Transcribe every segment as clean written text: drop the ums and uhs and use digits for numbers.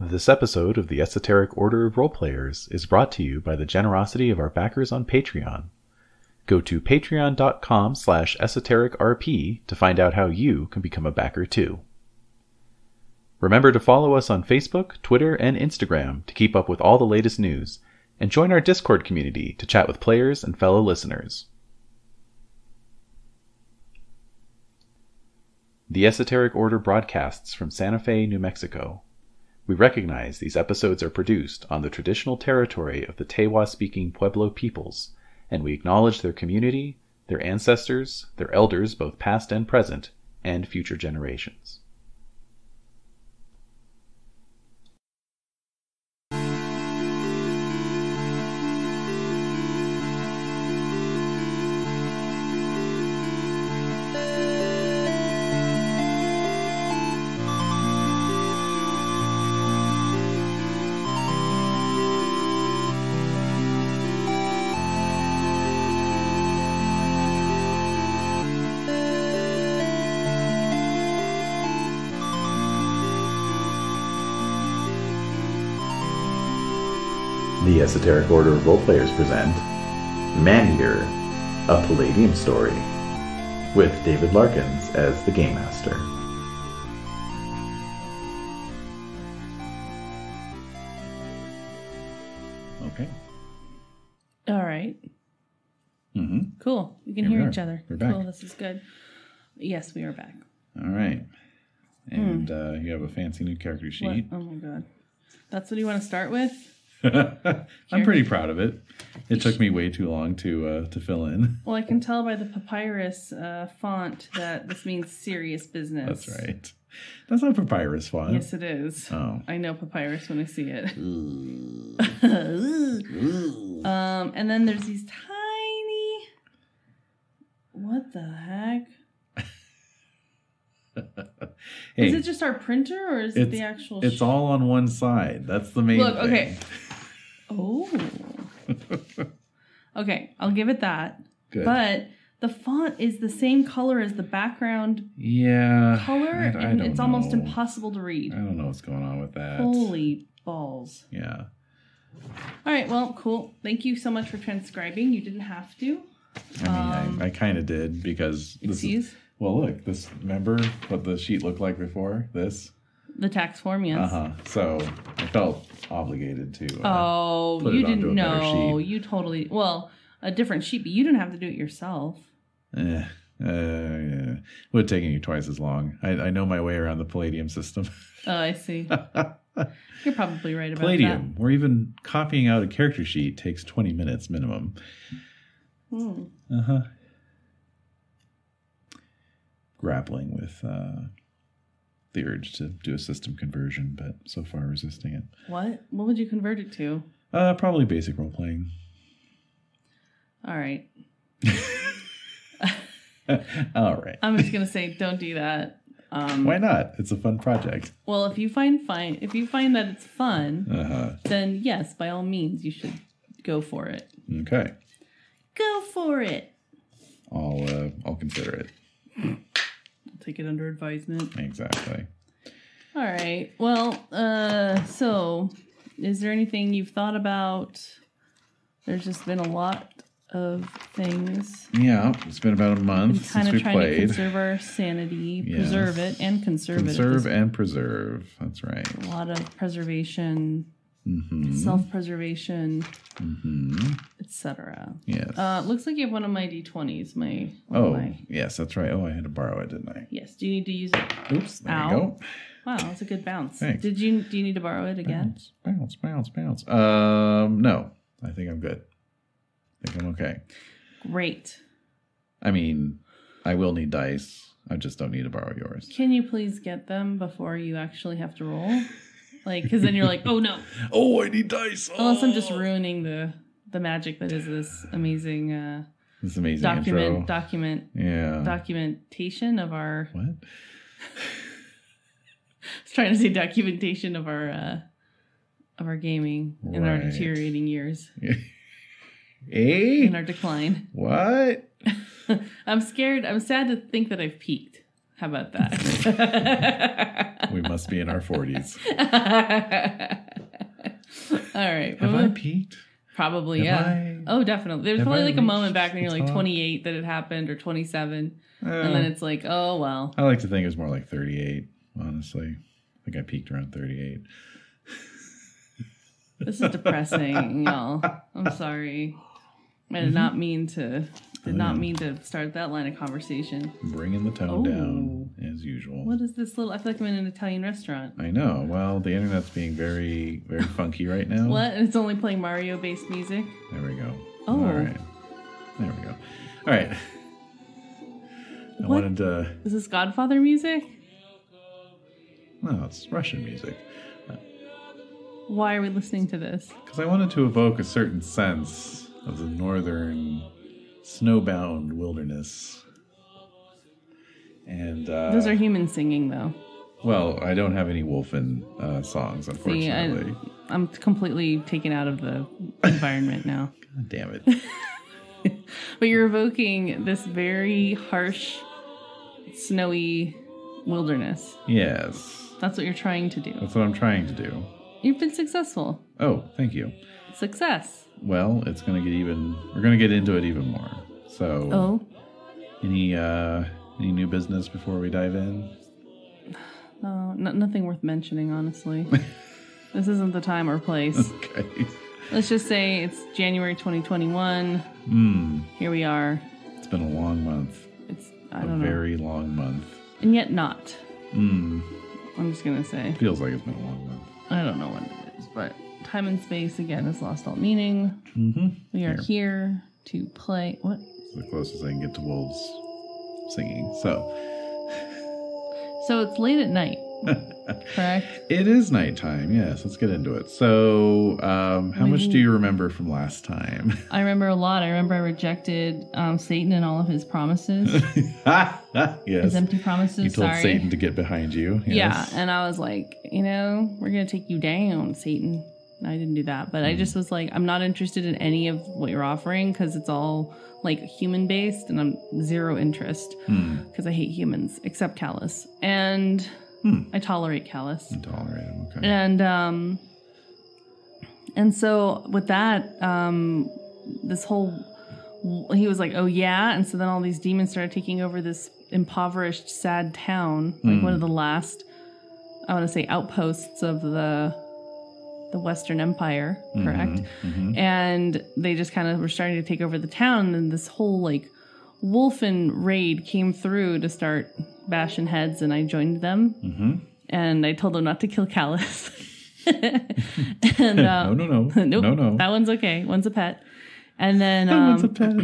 This episode of the Esoteric Order of Roleplayers is brought to you by the generosity of our backers on Patreon. Go to patreon.com/esotericrp to find out how you can become a backer too. Remember to follow us on Facebook, Twitter, and Instagram to keep up with all the latest news, and join our Discord community to chat with players and fellow listeners. The Esoteric Order broadcasts from Santa Fe, New Mexico. We recognize these episodes are produced on the traditional territory of the Tewa-speaking Pueblo peoples, and we acknowledge their community, their ancestors, their elders both past and present, and future generations. The Esoteric Order of Roleplayers present Man-Eater, a Palladium story, with David Larkins as the Game Master. Okay. All right. Mm-hmm. Cool. We can hear each other. We're back. Cool. This is good. Yes, we are back. All right. And you have a fancy new character sheet. What? Oh my god. That's what you want to start with? I'm pretty proud of it. It took me way too long to fill in. Well, I can tell by the papyrus font that this means serious business. That's right. That's not papyrus font. Yes, it is. Oh. I know papyrus when I see it. And then there's these tiny... What the heck? Hey, is it just our printer or is it the actual... It's all on one side. That's the main thing. Okay. Oh. Okay, I'll give it that. Good. But the font is the same color as the background color, and it's almost impossible to read. I don't know what's going on with that. Holy balls. Yeah. All right, well, cool. Thank you so much for transcribing. You didn't have to. I mean, I kind of did because... Well, look, remember what the sheet looked like before? This? The tax form, yes. So I felt obligated to put you it onto didn't a better know. sheet. You totally... Well, a different sheet, but you didn't have to do it yourself. Yeah. Would have taken you twice as long. I know my way around the Palladium system. Oh, I see. You're probably right about Palladium, or even copying out a character sheet takes 20 minutes minimum. Grappling with the urge to do a system conversion, but so far resisting it. What? What would you convert it to? Probably basic role playing. All right. All right. I'm just gonna say, don't do that. Why not? It's a fun project. Well, if you find that it's fun, then yes, by all means, you should go for it. Okay. Go for it. I'll consider it. Take it under advisement. Exactly. All right. Well, so is there anything you've thought about? There's just been a lot of things. Yeah, it's been about a month since we played. Kind of trying to conserve our sanity, preserve it, and conserve it. Conserve and preserve. That's right. A lot of preservation, self-preservation, etc. Yes. Looks like you have one of my D20s. Yes, that's right. Oh, I had to borrow it, didn't I? Yes. Do you need to use it? Oops, there you go. Wow, that's a good bounce. Thanks. Do you need to borrow it again? Bounce. No, I think I'm good. I think I'm okay. Great. I mean, I will need dice. I just don't need to borrow yours. Can you please get them before you actually have to roll? Because then you're like, oh no. Oh, I need dice. Unless I'm just ruining the magic that is this amazing documentation of our... What? I was trying to say documentation of our gaming in our deteriorating years. In our decline. What? I'm scared. I'm sad to think that I've peaked. How about that? We must be in our 40s. All right. Have I peaked? Probably, Oh, definitely. There's probably like a moment back when you're like 28 that it happened, or 27. And then it's like, oh, well. I like to think it was more like 38, honestly. I think I peaked around 38. This is depressing, y'all. I'm sorry. I did not mean to start that line of conversation. Bringing the tone down, as usual. What is this little... I feel like I'm in an Italian restaurant. I know. Well, the internet's being very, very funky right now. What? It's only playing Mario-based music? There we go. Oh. All right. There we go. All right. I wanted to... Is this Godfather music? No, it's Russian music. Why are we listening to this? Because I wanted to evoke a certain sense of the northern snowbound wilderness. And those are humans singing, though. Well, I don't have any Wolfen songs, unfortunately. See, I'm completely taken out of the environment now. God damn it. But you're evoking this very harsh, snowy wilderness. Yes. That's what you're trying to do. That's what I'm trying to do. You've been successful. Oh, thank you. Success. Well, it's going to get even... We're going to get into it even more. So... Oh? Any new business before we dive in? No, nothing worth mentioning, honestly. This isn't the time or place. Okay. Let's just say it's January 2021. Here we are. It's been a long month. I don't know. A very long month. And yet not. I'm just going to say. Feels like it's been a long month. I don't know what it is, but time and space, again, has lost all meaning. We are here to play... What? It's the closest I can get to wolves singing, so... So it's late at night, correct? It is nighttime, yes. Let's get into it. So, how much do you remember from last time? I remember a lot. I remember I rejected Satan and all of his promises. Yes. His empty promises, You told Satan to get behind you. Yes. Yeah, and I was like, we're going to take you down, Satan. And I didn't do that, but I just was like, I'm not interested in any of what you're offering because it's all like human based and I'm zero interest because I hate humans except Callus. And I tolerate Callus. You tolerate him, okay. And so with that, this whole, he was like, oh yeah. And so then all these demons started taking over this impoverished, sad town, like one of the last, I want to say, outposts of the Western Empire, correct? And they just kind of were starting to take over the town, and then this whole like Wolfen raid came through to start bashing heads, and I joined them. And I told them not to kill Callus. And No. nope, No. that one's okay. One's a pet. And then That one's a pet.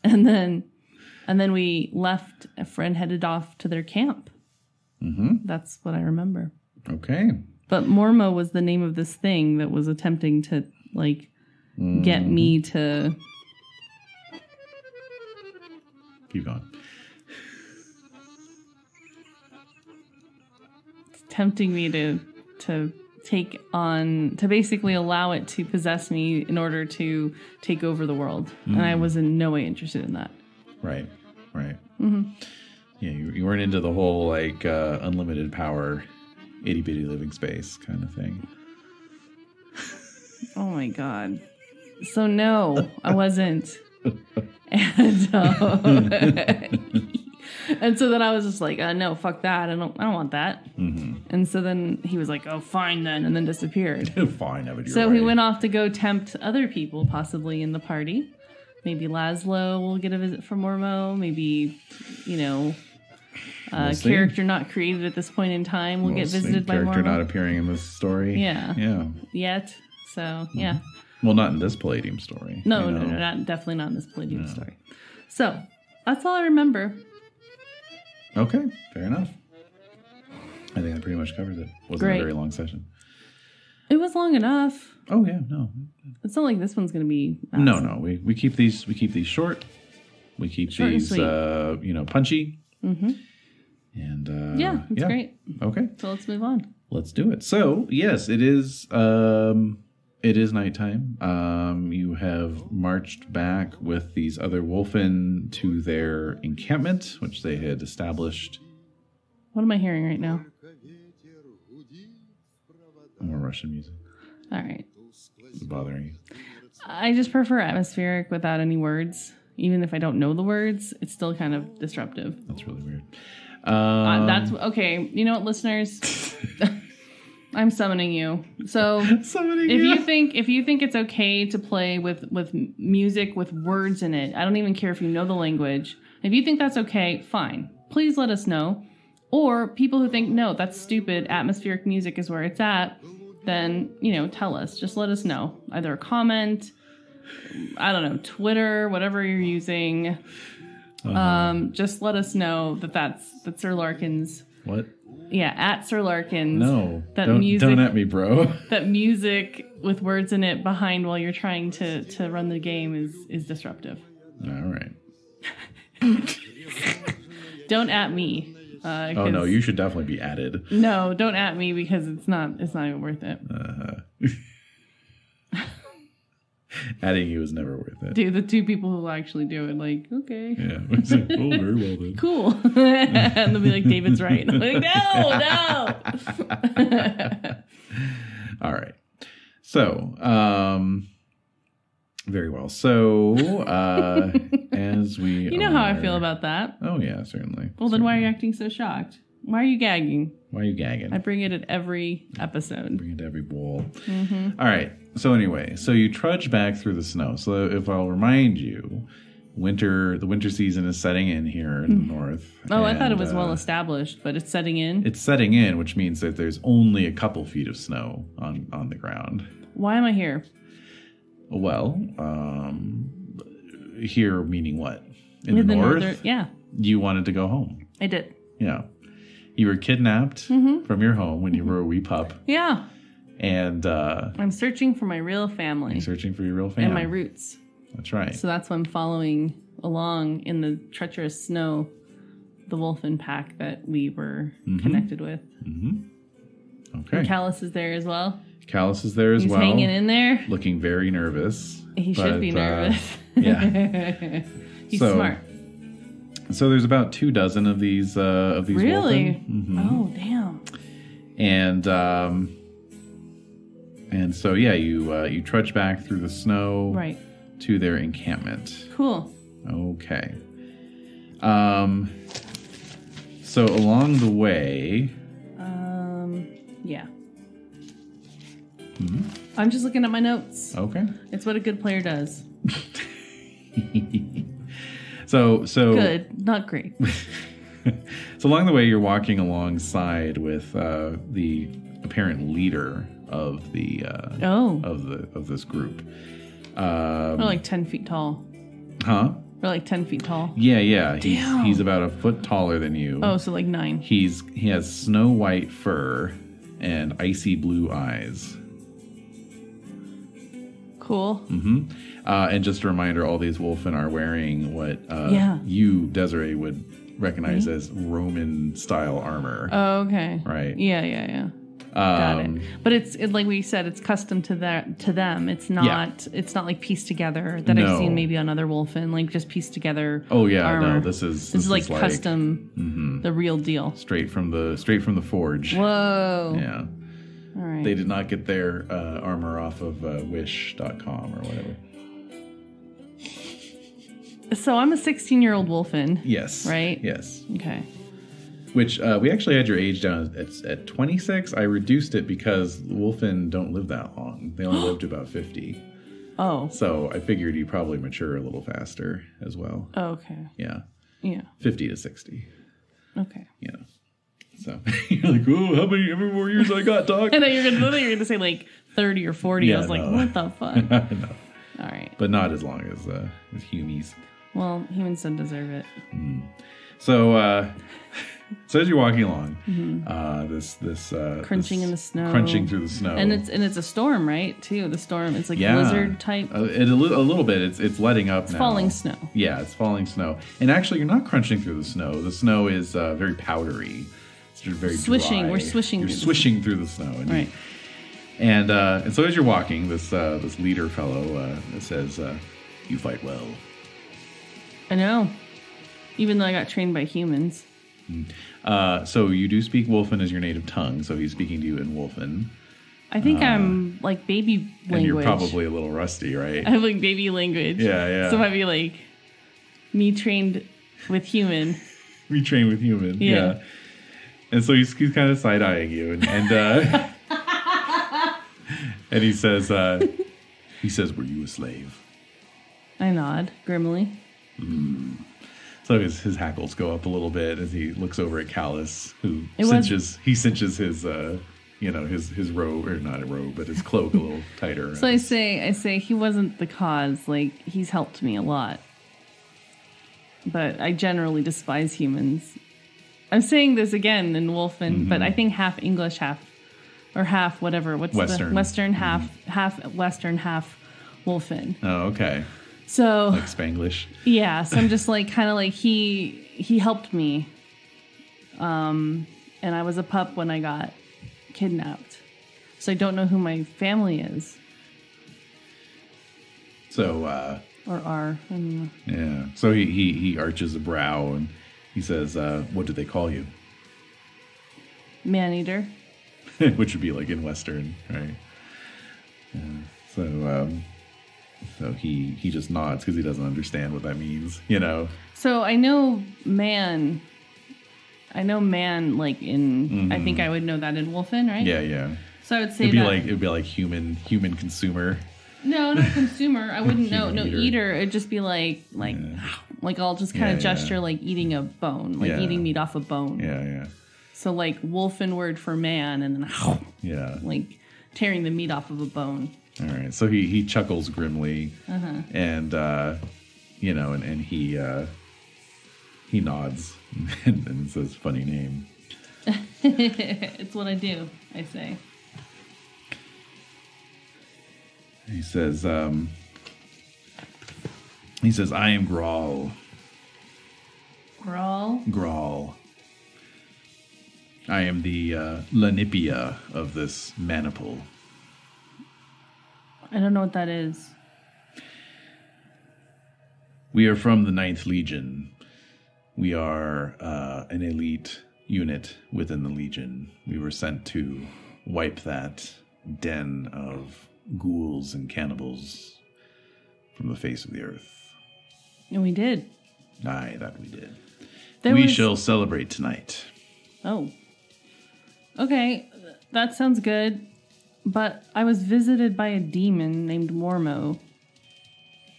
and then we left. A friend headed off to their camp. That's what I remember. Okay. But Mormo was the name of this thing that was attempting to, like, get me to... Keep going. It's tempting me to take on... To basically allow it to possess me in order to take over the world. And I was in no way interested in that. Right. Yeah, you weren't into the whole, like, unlimited power... itty-bitty living space kind of thing. Oh my god. So no, I wasn't. And so then I was just like, no, fuck that. I don't want that. And so then he was like, oh, fine then, and then disappeared. Fine, have it your So way. he went off to go tempt other people, possibly in the party. Maybe Laszlo will get a visit from Mormo. Maybe, We'll see. character not created at this point in time will get visited by Mormo. Character not appearing in this story. Yeah. Yet. So, yeah. Well, not in this Palladium story. No, definitely not in this Palladium story. So, that's all I remember. Okay, fair enough. I think that pretty much covers it. Wasn't a very long session. It was long enough. Oh yeah, no. It's not like this one's going to be awesome. No. We keep these short. We keep short these punchy. And it's great. Okay. So let's move on. Let's do it. So, yes, it is nighttime. You have marched back with these other Wolfen to their encampment, which they had established What am I hearing right now? More Russian music. All right. Is it bothering you? I just prefer atmospheric without any words. Even if I don't know the words, it's still kind of disruptive. That's really weird. That's okay. You know what, listeners? I'm summoning you. So if you think it's okay to play with music with words in it, I don't even care if you know the language. If you think that's okay, fine. Please let us know. Or people who think, no, that's stupid, atmospheric music is where it's at, then, tell us. Just let us know. Either a comment, I don't know, Twitter, whatever you're using. Just let us know that's Sir Larkin's. What? Yeah, at Sir Larkin's. No, don't at me, bro. That music with words in it behind while you're trying to run the game is disruptive. All right. Don't at me. Oh no, you should definitely be added. No, don't at me because it's not even worth it. Adding you is never worth it. Dude, the two people who actually do it, like, okay. Yeah. It's like, oh, very well then. Cool. And they'll be like, David's right. And I'm like, no. All right. So, very well. So, as we You know how I feel about that. Oh, yeah, certainly. Well, then why are you acting so shocked? Why are you gagging? Why are you gagging? I bring it at every episode. Bring it to every bowl. Mm-hmm. All right. So anyway, so you trudge back through the snow. So if I'll remind you, the winter season is setting in here in the north. Oh, I thought it was well established, but it's setting in? It's setting in, which means that there's only a couple feet of snow on the ground. Why am I here? Well, here meaning what? In the north? Yeah. You wanted to go home. I did. Yeah. You were kidnapped from your home when you were a wee pup. Yeah. And I'm searching for my real family. You're searching for your real family. And my roots. That's right. So that's why I'm following along in the treacherous snow, the wolfen pack that we were connected with. Mm-hmm. Okay. And Callus is there as well. Callus is there as well. He's hanging in there. Looking very nervous. He should be nervous. Yeah. He's smart. So there's about 24 of these really? Mm-hmm. Oh, damn. And so yeah, you trudge back through the snow to their encampment. Cool. Okay. So along the way. Yeah. Mm-hmm. I'm just looking at my notes. Okay. It's what a good player does. So good, not great. So along the way, you're walking alongside with the apparent leader of the of this group. They're like 10 feet tall. Huh? They're like 10 feet tall. Yeah. He's about a foot taller than you. Oh, so like 9. He has snow white fur and icy blue eyes. Cool. Mm-hmm. And just a reminder, all these wolfen are wearing what you, Desiree, would recognize as Roman-style armor. Oh, okay. Right. Yeah. Got it. But it's like we said, it's custom to them. It's not like pieced together that I've seen maybe on other wolfen, like just pieced together. Oh yeah, armor. no, this is like custom, the real deal, straight from the forge. Whoa. Yeah. All right. They did not get their armor off of wish.com or whatever. So I'm a 16-year-old wolfen. Yes. Right? Yes. Okay. Which we actually had your age down at 26. I reduced it because wolfen don't live that long. They only live to about 50. Oh. So I figured you probably mature a little faster as well. Oh, okay. Yeah. 50 to 60. Okay. Yeah. So you're like, oh, how many more years I got, Doc? I know you're gonna say like 30 or 40. Yeah, I was like, what the fuck? No. All right. But not as long as humies. Well, humans don't deserve it. Mm. So as you're walking along, this crunching in the snow, crunching through the snow, and it's a storm, right? Too the storm. It's like blizzard type. A little bit. It's letting up. It's now. Falling snow. Yeah, it's falling snow. And actually, you're not crunching through the snow. The snow is very powdery. It's just very swishing. Dry. We're swishing. You're swishing through the snow. And right. And so as you're walking, this leader fellow says, "You fight well." I know. Even though I got trained by humans. So you do speak Wolfen as your native tongue, so he's speaking to you in Wolfen. I think I'm like baby language. And you're probably a little rusty, right? I have like baby language. Yeah. So I'd be like me trained with human. Retrain with human. Yeah. And so he's kind of side-eyeing you, and and he says, "Were you a slave?" I nod grimly. So his hackles go up a little bit as he looks over at Callus, who cinches his his robe, or not a robe, but his cloak a little tighter. So I say he wasn't the cause. Like, he's helped me a lot, but I generally despise humans. I'm saying this again in Wolfen, but I think half English, half whatever. What's Western? The Western half Western, half Wolfen. Oh, okay. So like Spanglish. Yeah. So I'm just like kind of like he helped me, and I was a pup when I got kidnapped, so I don't know who my family is. So or are. I don't know. Yeah. So he arches a brow and he says, "What do they call you?" Man-eater. Which would be like in Western, right? Yeah. So he just nods because he doesn't understand what that means, you know. So I know man like in I think I would know that in Wolfen, right? Yeah. So I would say it'd be like human consumer. No, not consumer. I wouldn't know. No, eater. Eater. It'd just be like I'll just kind of gesture like eating a bone, like eating meat off a bone. Yeah. So like Wolfen word for man, and then like tearing the meat off of a bone. All right. So he chuckles grimly, and and he nods and says, "Funny name." It's what I do. I say. He says, "I am Grawl." Grawl. I am the Lanipia of this maniple. I don't know what that is. We are from the 9th Legion. We are an elite unit within the Legion. We were sent to wipe that den of ghouls and cannibals from the face of the earth. And we did. Aye, that we did. We shall celebrate tonight. Oh. Okay, that sounds good. But I was visited by a demon named Mormo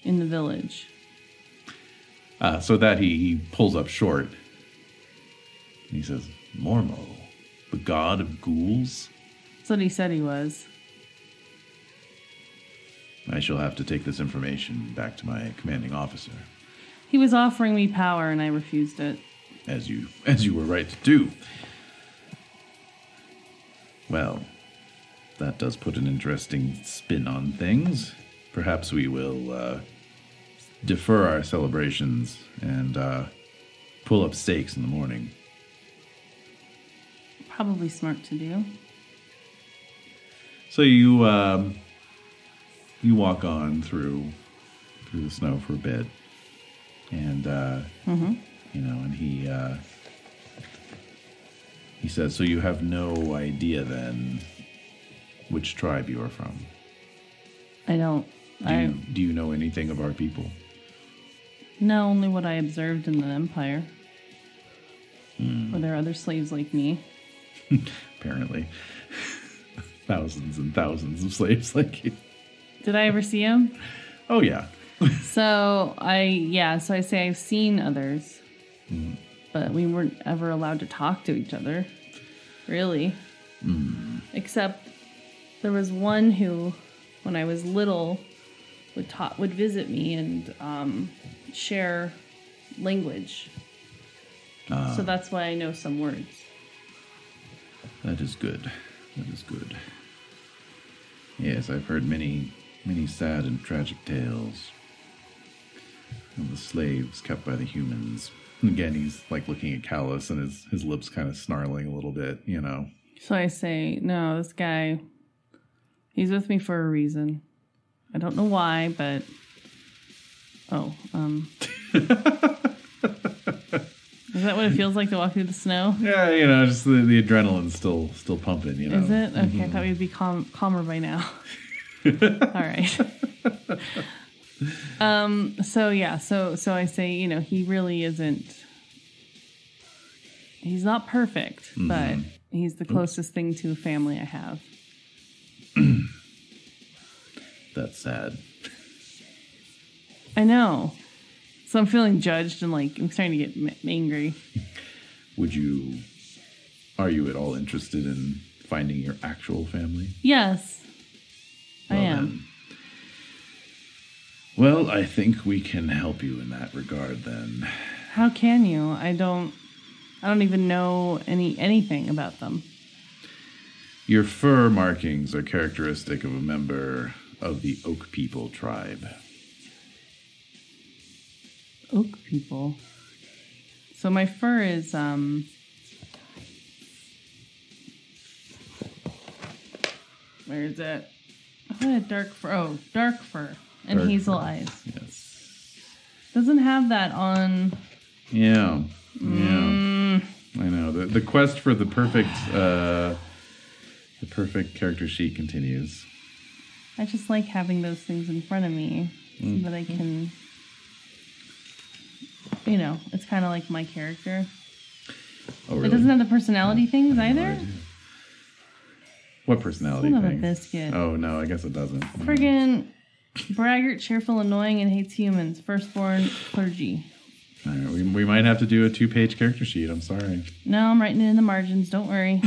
in the village. So that he pulls up short. He says, "Mormo, the god of ghouls?" That's what he said he was. I shall have to take this information back to my commanding officer. He was offering me power and I refused it. As you were right to do. Well, that does put an interesting spin on things. Perhaps we will defer our celebrations and pull up stakes in the morning. Probably smart to do. So you walk on through the snow for a bit, and and he says, "So you have no idea then which tribe you are from?" I don't. Do you know anything of our people? No, only what I observed in the Empire. Were there other slaves like me? Apparently. Thousands and thousands of slaves like you. Did I ever see them? Oh, yeah. So I say I've seen others. But we weren't ever allowed to talk to each other. Really. Except there was one who, when I was little, would visit me and share language. So that's why I know some words. That is good. That is good. Yes, I've heard many, many sad and tragic tales of the slaves kept by the humans. And again, he's like looking at Callus and his lips kind of snarling a little bit, you know. So I say, no, this guy, he's with me for a reason. I don't know why, but... I that what it feels like to walk through the snow? Yeah, just the adrenaline's still pumping, Is it? Okay, I thought we'd be calmer by now. All right. So I say, he really isn't. He's not perfect, but he's the closest thing to a family I have. That's sad. I know. So I'm feeling judged and I'm starting to get angry. Are you at all interested in finding your actual family? Yes, I am. Well, I think we can help you in that regard then. How can you? I don't even know anything about them. Your fur markings are characteristic of a member of the Oak People tribe. Oak People? So my fur is, where is it? I had dark fur. Oh, dark fur. And dark hazel fur. Eyes. Yes. Doesn't have that on. Yeah. Yeah. I know. The quest for the perfect character sheet continues. I just like having those things in front of me so that I can, it's kind of like my character. Oh, really? It doesn't have the personality things either? No, what personality Son things? of a biscuit. Oh, no, I guess it doesn't. Friggin' braggart, cheerful, annoying, and hates humans. Firstborn clergy. All right, we might have to do a 2-page character sheet. I'm sorry. No, I'm writing it in the margins. Don't worry.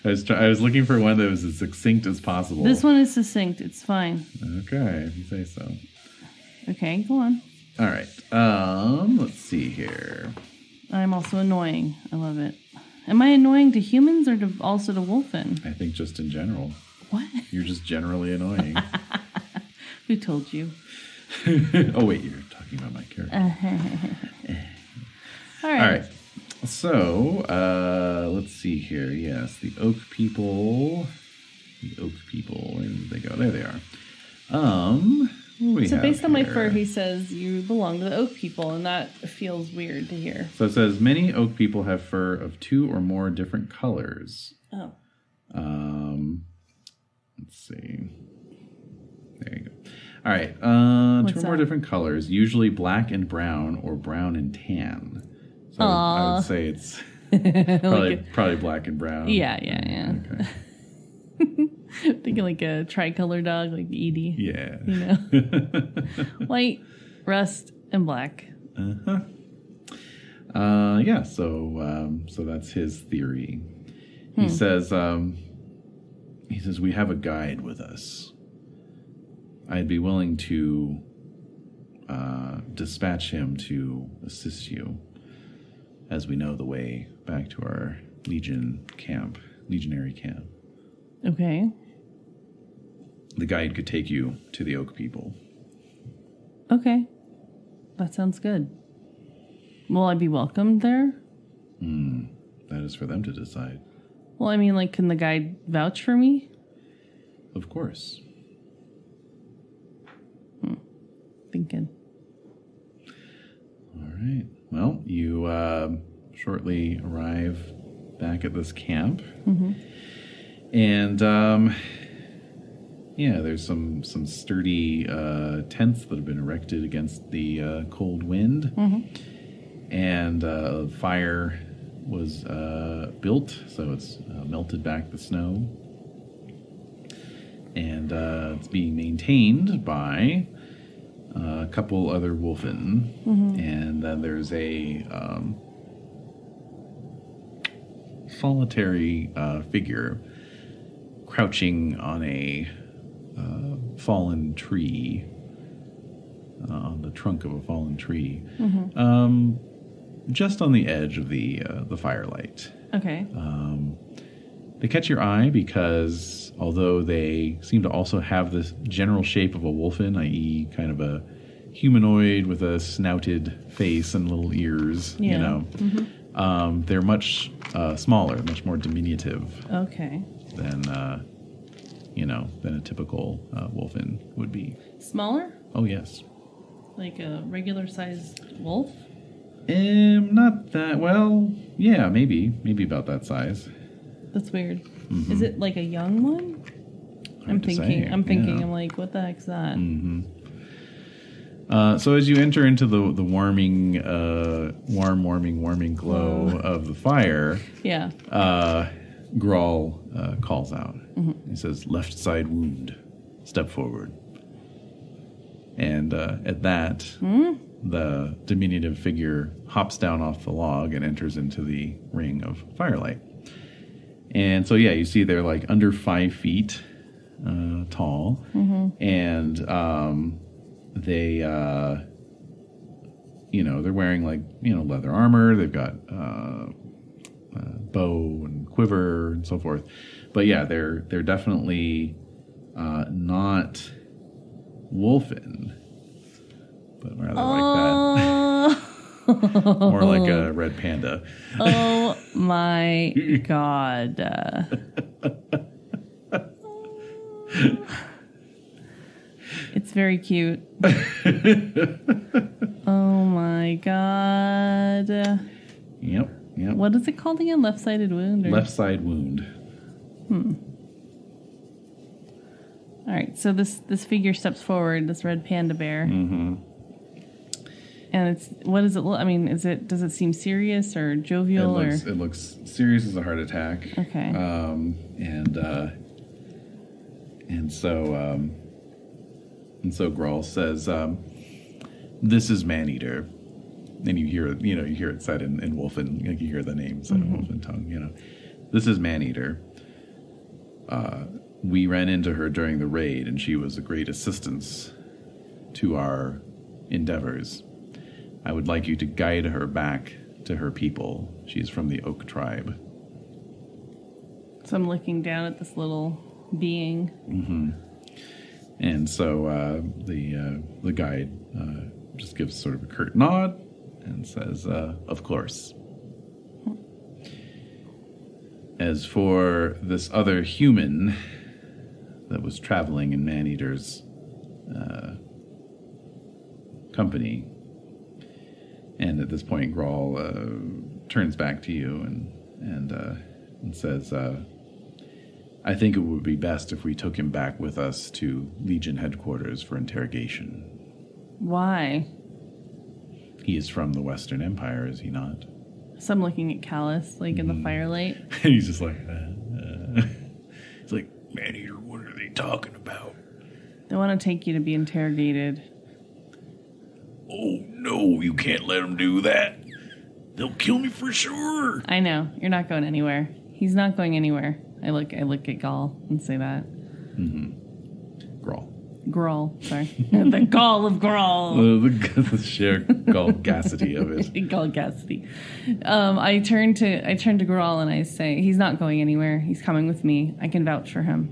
I was looking for one that was as succinct as possible. This one is succinct. It's fine. Okay, if you say so. Okay, go on. All right. Let's see here. I'm also annoying. I love it. Am I annoying to humans or also to Wolfen? I think just in general. What? You're just generally annoying. Who told you? Oh, wait, you're talking about my character. All right. All right. So, let's see here. Yes, the Oak People. The Oak People. Where did they go? There they are. So based on my fur, he says you belong to the Oak People, and that feels weird to hear. So it says, many Oak People have fur of 2 or more different colors. Oh. Let's see. There you go. All right. 2 or more different colors, usually black and brown or brown and tan. So I would say it's probably black and brown. Yeah. Okay. Thinking like a tricolor dog, like Edie. Yeah. White, rust, and black. Uh-huh. Yeah, so that's his theory. He says we have a guide with us. I'd be willing to dispatch him to assist you, as we know the way back to our legionary camp. Okay. The guide could take you to the Oak People. Okay. That sounds good. Will I be welcomed there? That is for them to decide. Well, I mean, can the guide vouch for me? Of course. Thinking. All right. Well, you shortly arrive back at this camp. Mm-hmm. And, there's some sturdy tents that have been erected against the cold wind. Mm-hmm. And fire was built, so it's melted back the snow. And it's being maintained by a couple other wolfen. Mm-hmm. And then there's a solitary figure crouching on a fallen tree, on the trunk of a fallen tree, just on the edge of the firelight. Okay. They catch your eye because although they seem to also have this general shape of a wolfen, i.e. kind of a humanoid with a snouted face and little ears, Mm-hmm. They're much smaller, much more diminutive. Okay. Than a typical wolfen would be. Smaller? Oh, yes. Like a regular sized wolf? Not that, well, yeah, maybe about that size. That's weird. Mm-hmm. Is it like a young one? I'm thinking, yeah. I'm like, what the heck's that? Mm-hmm. So as you enter into the warming glow of the fire, yeah, Grawl calls out. Mm-hmm. He says, "Left side wound. Step forward." And at that, the diminutive figure hops down off the log and enters into the ring of firelight. And so, yeah, you see they're like under 5 feet tall, and they, they're wearing like, leather armor. They've got bow and quiver and so forth. But yeah, they're definitely not wolfen, but rather like that. More like a red panda. Oh my god. It's very cute. Oh my god. Yep. What is it called again? Left-sided wound? Left side wound. All right, so this figure steps forward, this red panda bear. Mm-hmm. And what does it look? I mean, does it seem serious or jovial? It looks serious as a heart attack. Okay. And so Grawl says, "This is Maneater," and you hear it said in Wolfen, like you hear the name said in Wolfen tongue. This is Maneater. We ran into her during the raid, and she was a great assistance to our endeavors. I would like you to guide her back to her people. She's from the Oak tribe. So I'm looking down at this little being. Mm-hmm. And so the guide just gives sort of a curt nod and says, "Of course." As for this other human that was traveling in Maneater's company, and at this point Grawl turns back to you and says, "I think it would be best if we took him back with us to Legion headquarters for interrogation." Why? He is from the Western Empire, is he not? So I'm looking at Callus, like in the firelight. And he's just like, he's like, "Maneater, what are they talking about?" They want to take you to be interrogated. "Oh, no, you can't let them do that. They'll kill me for sure." I know. You're not going anywhere. He's not going anywhere. I look at Gaul and say that. Mm-hmm. Grawl, sorry. The Gaul of Grawl. The sheer Gaulgacity of it. Gaulgacity. I turn to Grawl and I say, "He's not going anywhere. He's coming with me. I can vouch for him.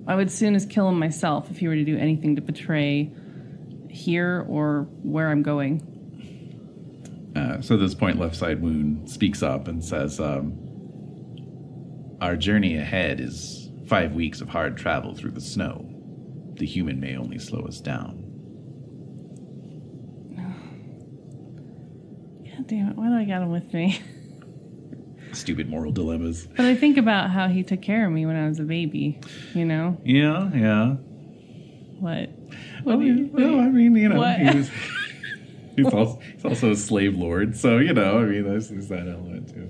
I would soon as kill him myself if he were to do anything to betray here or where I'm going." So at this point, Left Side Wound speaks up and says, "Our journey ahead is 5 weeks of hard travel through the snow. The human may only slow us down." God damn it, why do I got him with me? Stupid moral dilemmas. But I think about how he took care of me when I was a baby, Yeah. What? What? He's also a slave lord, so there's that element too.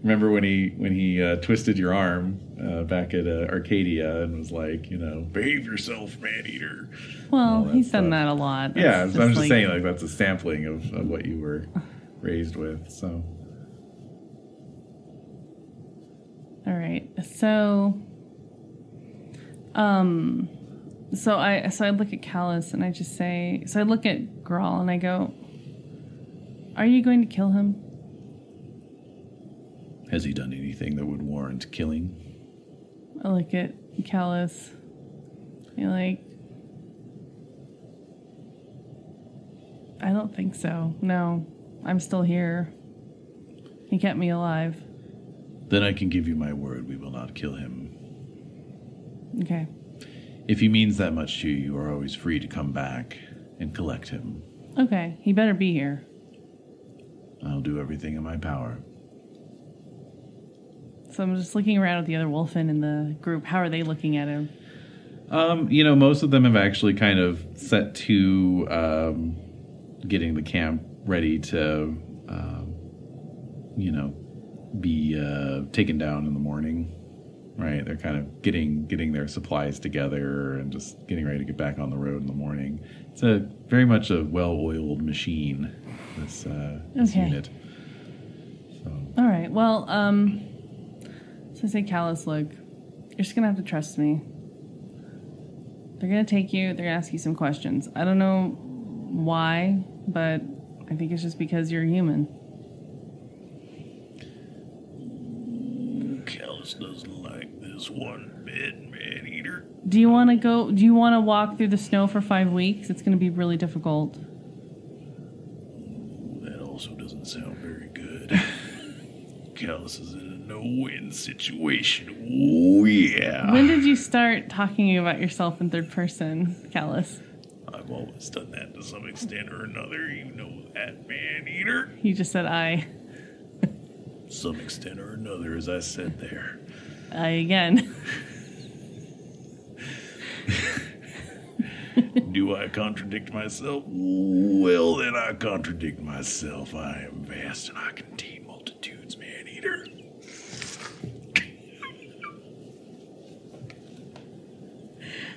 Remember when he twisted your arm back at Arcadia and was like, "Behave yourself, Maneater." Well, he's done that a lot. That's I'm just saying, like, that's a sampling of what you were raised with. So, all right. So I look at Callus and I just say, so I look at Grawl and I go, "Are you going to kill him?" "Has he done anything that would warrant killing?" I look at Callus. You're like, "I don't think so. No, I'm still here. He kept me alive." "Then I can give you my word we will not kill him." Okay. "If he means that much to you, you are always free to come back. and collect him. Okay, he better be here. I'll do everything in my power. So I'm just looking around at the other wolfen in the group. How are they looking at him? Most of them have actually kind of set to getting the camp ready to, be taken down in the morning. Right? They're kind of getting their supplies together and just getting ready to get back on the road in the morning. It's very much a well-oiled machine, this unit. So. All right. Well, so I say, Callus, look, you're just going to have to trust me. They're going to take you. They're going to ask you some questions. I don't know why, but I think it's just because you're a human. Callus doesn't like this one bit, man-eater. Do you want to walk through the snow for 5 weeks? It's going to be really difficult. That also doesn't sound very good. Callus is in a no-win situation. Oh, yeah. When did you start talking about yourself in third person, Callus? I've always done that to some extent or another. You know that, man-eater. You just said I. Some extent or another, as I said there. I again. Do I contradict myself? Well, then I contradict myself. I am vast and I contain multitudes, man-eater.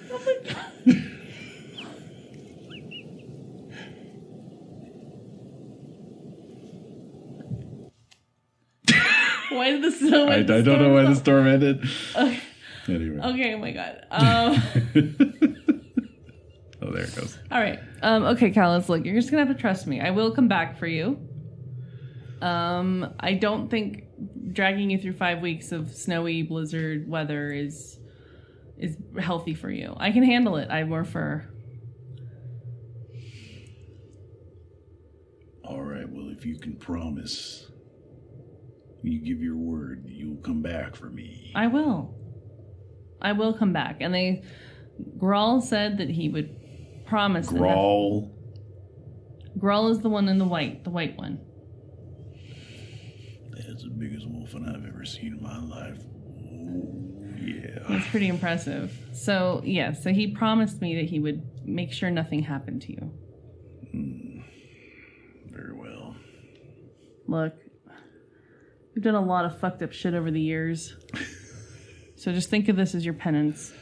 Oh my god. Why did the snow I don't know why the storm ended. Okay. Anyway. Okay, oh my god. Oh, there it goes. All right. Okay, Callus, look, you're just going to have to trust me. I will come back for you. I don't think dragging you through 5 weeks of snowy blizzard weather is healthy for you. I can handle it. I have more fur. All right, well, if you can promise, you give your word, you'll come back for me. I will. I will come back. And Grawl said that he would promise. Grawl? Grawl is the one in the white one. That's the biggest wolfen I've ever seen in my life. Oh, yeah. That's pretty impressive. So, yeah, so he promised me that he would make sure nothing happened to you. Very well. Look, we've done a lot of fucked up shit over the years. So just think of this as your penance.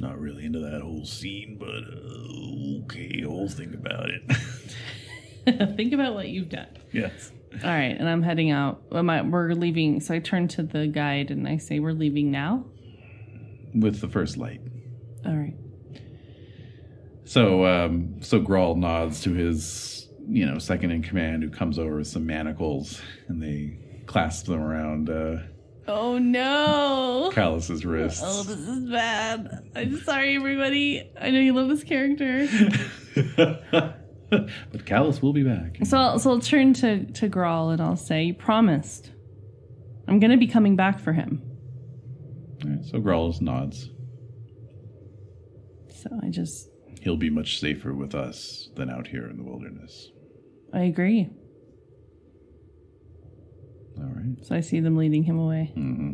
Not really into that whole scene, but okay, I'll think about it. Think about what you've done. Yes. All right, and I'm heading out. We're leaving. So I turn to the guide and I say, we're leaving now? With the first light. All right. So Grawl nods to his, second in command, who comes over with some manacles, and they clasp them around oh no, Callus's wrists. Oh, this is bad. I'm sorry, everybody. I know you love this character. But Callus will be back. So I'll turn to Grawl and I'll say, you promised. I'm going to be coming back for him. All right, so Grawl just nods. So He'll be much safer with us than out here in the wilderness. I agree. All right. So I see them leading him away. Mm-hmm.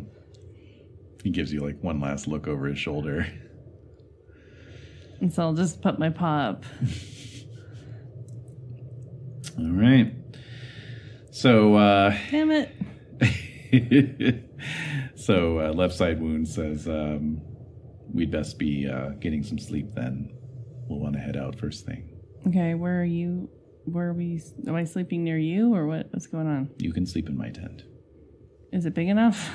He gives you one last look over his shoulder. And so I'll just put my paw up. All right. So, Damn it. So, Left Side Wound says, we'd best be getting some sleep then. We'll want to head out first thing. Okay, where are you? Where are we? Am I sleeping near you or what? What's going on? You can sleep in my tent. Is it big enough?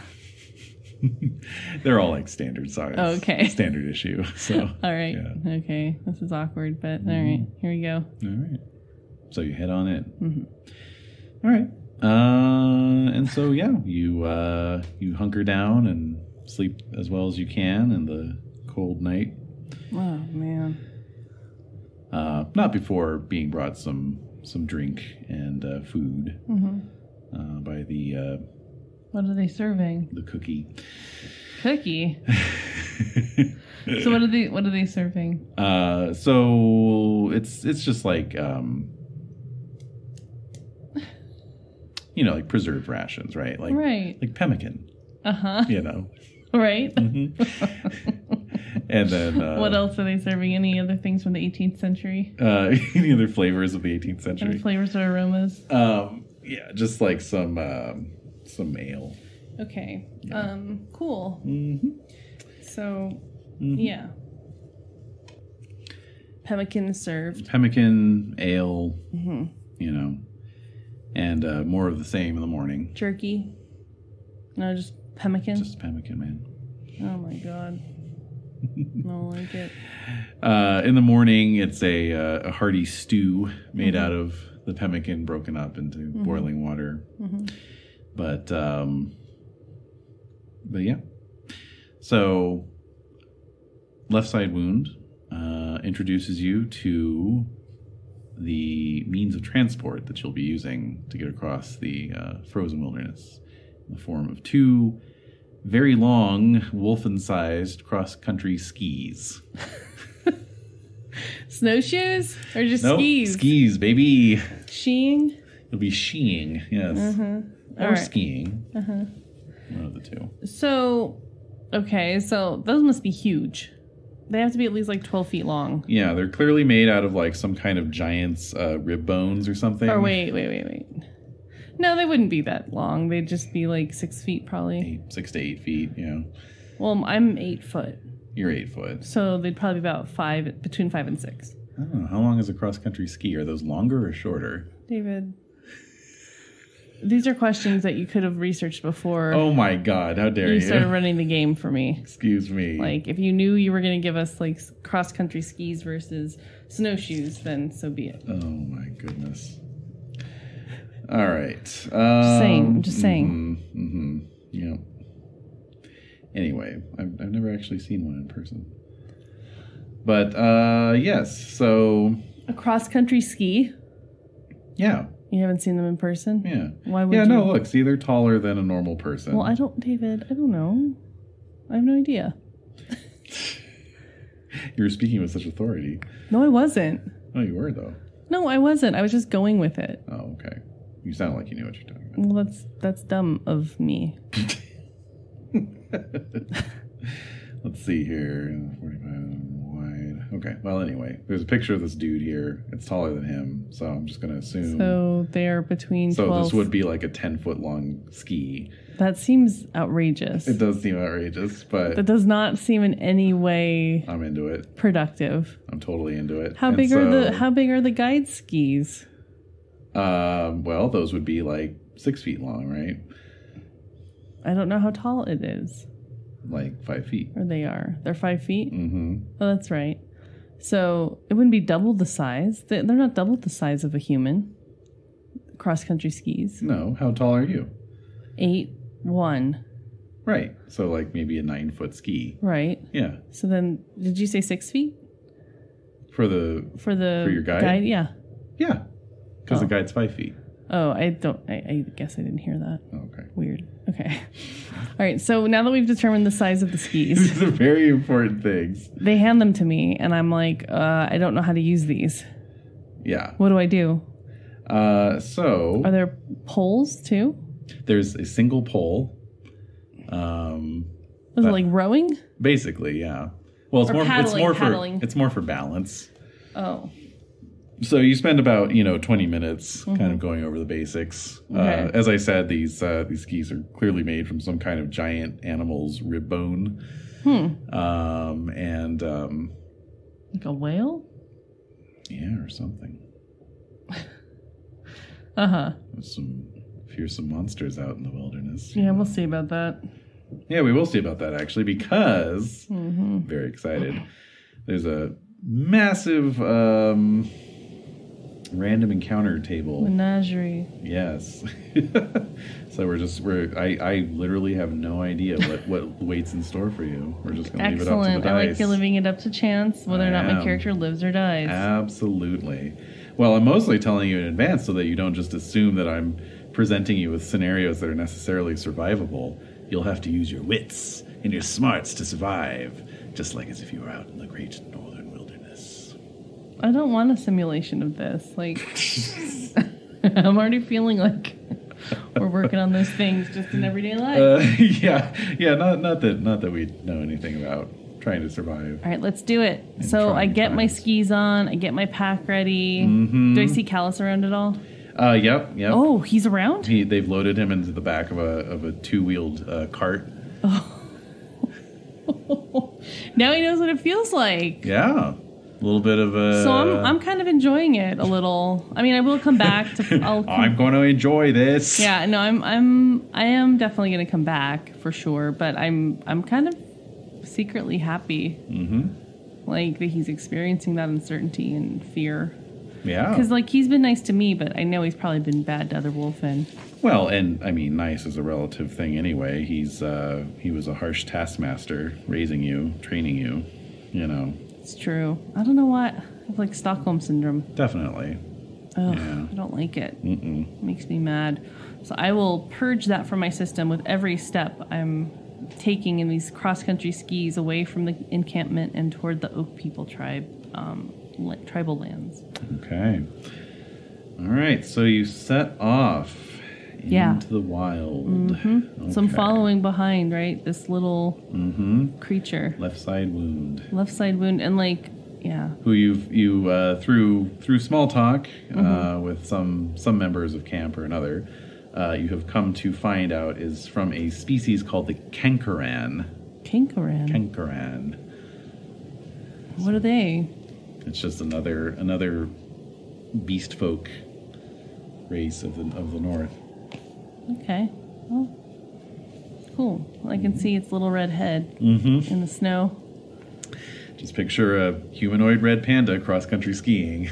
They're all standard size. Oh, okay. Standard issue. So. All right. Yeah. Okay. This is awkward, but all right. Here we go. All right. So you head on in. Mm-hmm. All right. And so you hunker down and sleep as well as you can in the cold night. Oh man. Not before being brought some drink and food by the. What are they serving? The cookie. Cookie? So what are they serving? So it's just like like preserved rations, right? Like pemmican. Uh-huh. Right. Mm-hmm. And then what else are they serving? Any other things from the 18th century? Any other flavors of the 18th century? Any flavors or aromas? Yeah, just like some ale. Okay. Yeah. Cool. Mm-hmm. So, yeah. Pemmican served. Pemmican, ale, and more of the same in the morning. Jerky. No, just pemmican. Just pemmican, man. Oh my god. I don't like it. In the morning, it's a hearty stew made out of the pemmican broken up into boiling water. Mm-hmm. But yeah. So, left side wound introduces you to the means of transport that you'll be using to get across the frozen wilderness in the form of 2 very long, wolfen-sized cross-country skis. Snowshoes? Or just nope, skis? Skis, baby. Skiing? You'll be skiing, yes. Or skiing. One of the 2. So, okay, so those must be huge. They have to be at least like 12 feet long. Yeah, they're clearly made out of like some kind of giant's rib bones or something. Or wait. No, they wouldn't be that long. They'd just be like 6 feet probably. 6 to 8 feet, yeah. Well, I'm 8 foot. You're 8 foot. So they'd probably be about between 5 and 6. I don't know. How long is a cross-country ski? Are those longer or shorter? David, these are questions that you could have researched before. Oh my God, how dare you. You started running the game for me. Excuse me. Like, if you knew you were going to give us, like, cross-country skis versus snowshoes, then so be it. Oh my goodness. All right. Just saying. Yeah. Anyway, I've never actually seen one in person. But, yes, so... A cross-country ski? Yeah. You haven't seen them in person? Yeah. Why would you? Yeah, no, look, see, they're taller than a normal person. Well, David, I don't know. I have no idea. You were speaking with such authority. No, I wasn't. Oh, you were, though. No, I wasn't. I was just going with it. Oh, okay. You sound like you knew what you're talking about. Well, that's dumb of me. Let's see here. 45 wide. Okay. Well, anyway, there's a picture of this dude here. It's taller than him, so I'm just going to assume. So they're between 12... So this would be like a 10-foot long ski. That seems outrageous. It does seem outrageous, but... That does not seem in any way... I'm into it. Productive. I'm totally into it. How big are the guide skis? Well, those would be like 6 feet long, right? I don't know how tall it is. Like 5 feet. Or they are. They're 5 feet? Mm-hmm. Oh, that's right. So it wouldn't be double the size. They're not double the size of a human. Cross-country skis. No. How tall are you? 8'1". Right. So like maybe a 9-foot ski. Right. Yeah. So then, did you say 6 feet? For your guide? Yeah. Yeah. Because the guide's 5 feet. Oh, I guess I didn't hear that. Okay. Weird. Okay. All right. So now that we've determined the size of the skis. These are very important things. They hand them to me, and I'm like, I don't know how to use these. Yeah. What do I do? So... Are there poles, too? There's a single pole. Was it like rowing? Basically, yeah. Well, it's more for balance. Oh. So you spend about 20 minutes kind of going over the basics. Okay. As I said, these skis are clearly made from some kind of giant animal's rib bone. And like a whale? Yeah, or something. There's some fearsome monsters out in the wilderness. Yeah, we'll see about that. Yeah, we will see about that actually, because very excited. There's a massive random encounter table. Menagerie. Yes. So I literally have no idea what waits in store for you. We're just going to leave it up to the dice. I like you're leaving it up to chance whether or not my character lives or dies. Absolutely. Well, I'm mostly telling you in advance so that you don't just assume that I'm presenting you with scenarios that are necessarily survivable. You'll have to use your wits and your smarts to survive, just like as if you were out in the great northern wilderness. I don't want a simulation of this. Like, I'm already feeling like we're working on those things just in everyday life. Yeah. Not that we know anything about trying to survive. All right, let's do it. So I get my skis on. I get my pack ready. Mm-hmm. Do I see Callus around at all? Yep. Oh, he's around? They've loaded him into the back of a two-wheeled cart. Oh. Now he knows what it feels like. Yeah. A little bit of a... So I'm kind of enjoying it a little. I mean, I will come back to... I'm going to enjoy this. Yeah, no, I am definitely going to come back for sure, but I'm kind of secretly happy. Mm-hmm. Like that he's experiencing that uncertainty and fear. Yeah. Because like he's been nice to me, but I know he's probably been bad to other wolfmen. Well, and I mean, nice is a relative thing anyway. He was a harsh taskmaster, raising you, training you. You know. It's true. I don't know what. I have like Stockholm syndrome. Definitely. Oh, yeah. I don't like it. It makes me mad. So I will purge that from my system with every step I'm taking in these cross-country skis away from the encampment and toward the Oak People tribe, tribal lands. Okay. All right. So you set off into the wild. Mm-hmm. Okay. So I'm following behind, right? This little creature. Left side wound. And like, yeah. Who you through small talk with some members of camp or another, you have come to find out is from a species called the Cankeran. Cankeran. What are they? It's just another beast folk race of the north. Okay. Well, cool. I can see its little red head in the snow. Just picture a humanoid red panda cross-country skiing.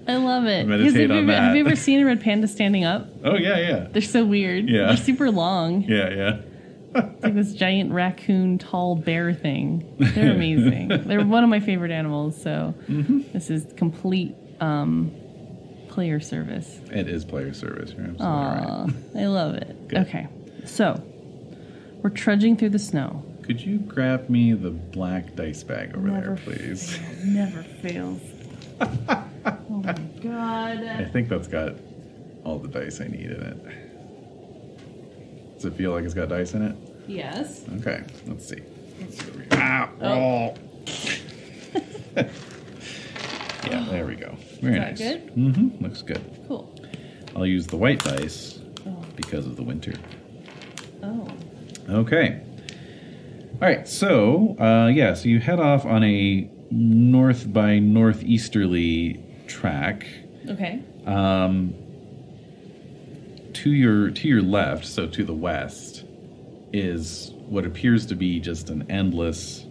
I love it. Meditate on that. Have you ever seen a red panda standing up? Oh, yeah. They're so weird. Yeah. They're super long. Yeah. It's like this giant raccoon, tall bear thing. They're amazing. They're one of my favorite animals, so this is complete player service. It is player service. You're absolutely right. I love it. Good. Okay, so we're trudging through the snow. Could you grab me the black dice bag over there, please? Never fails. Oh my god. I think that's got all the dice I need in it. Does it feel like it's got dice in it? Yes. Okay, let's see. Roll. Yeah, there we go. Very nice. Is that good? Mm-hmm. Looks good. Cool. I'll use the white dice because of the winter. Oh. Okay. All right, so, so you head off on a north by northeasterly track. Okay. To your left, so to the west, is what appears to be just an endless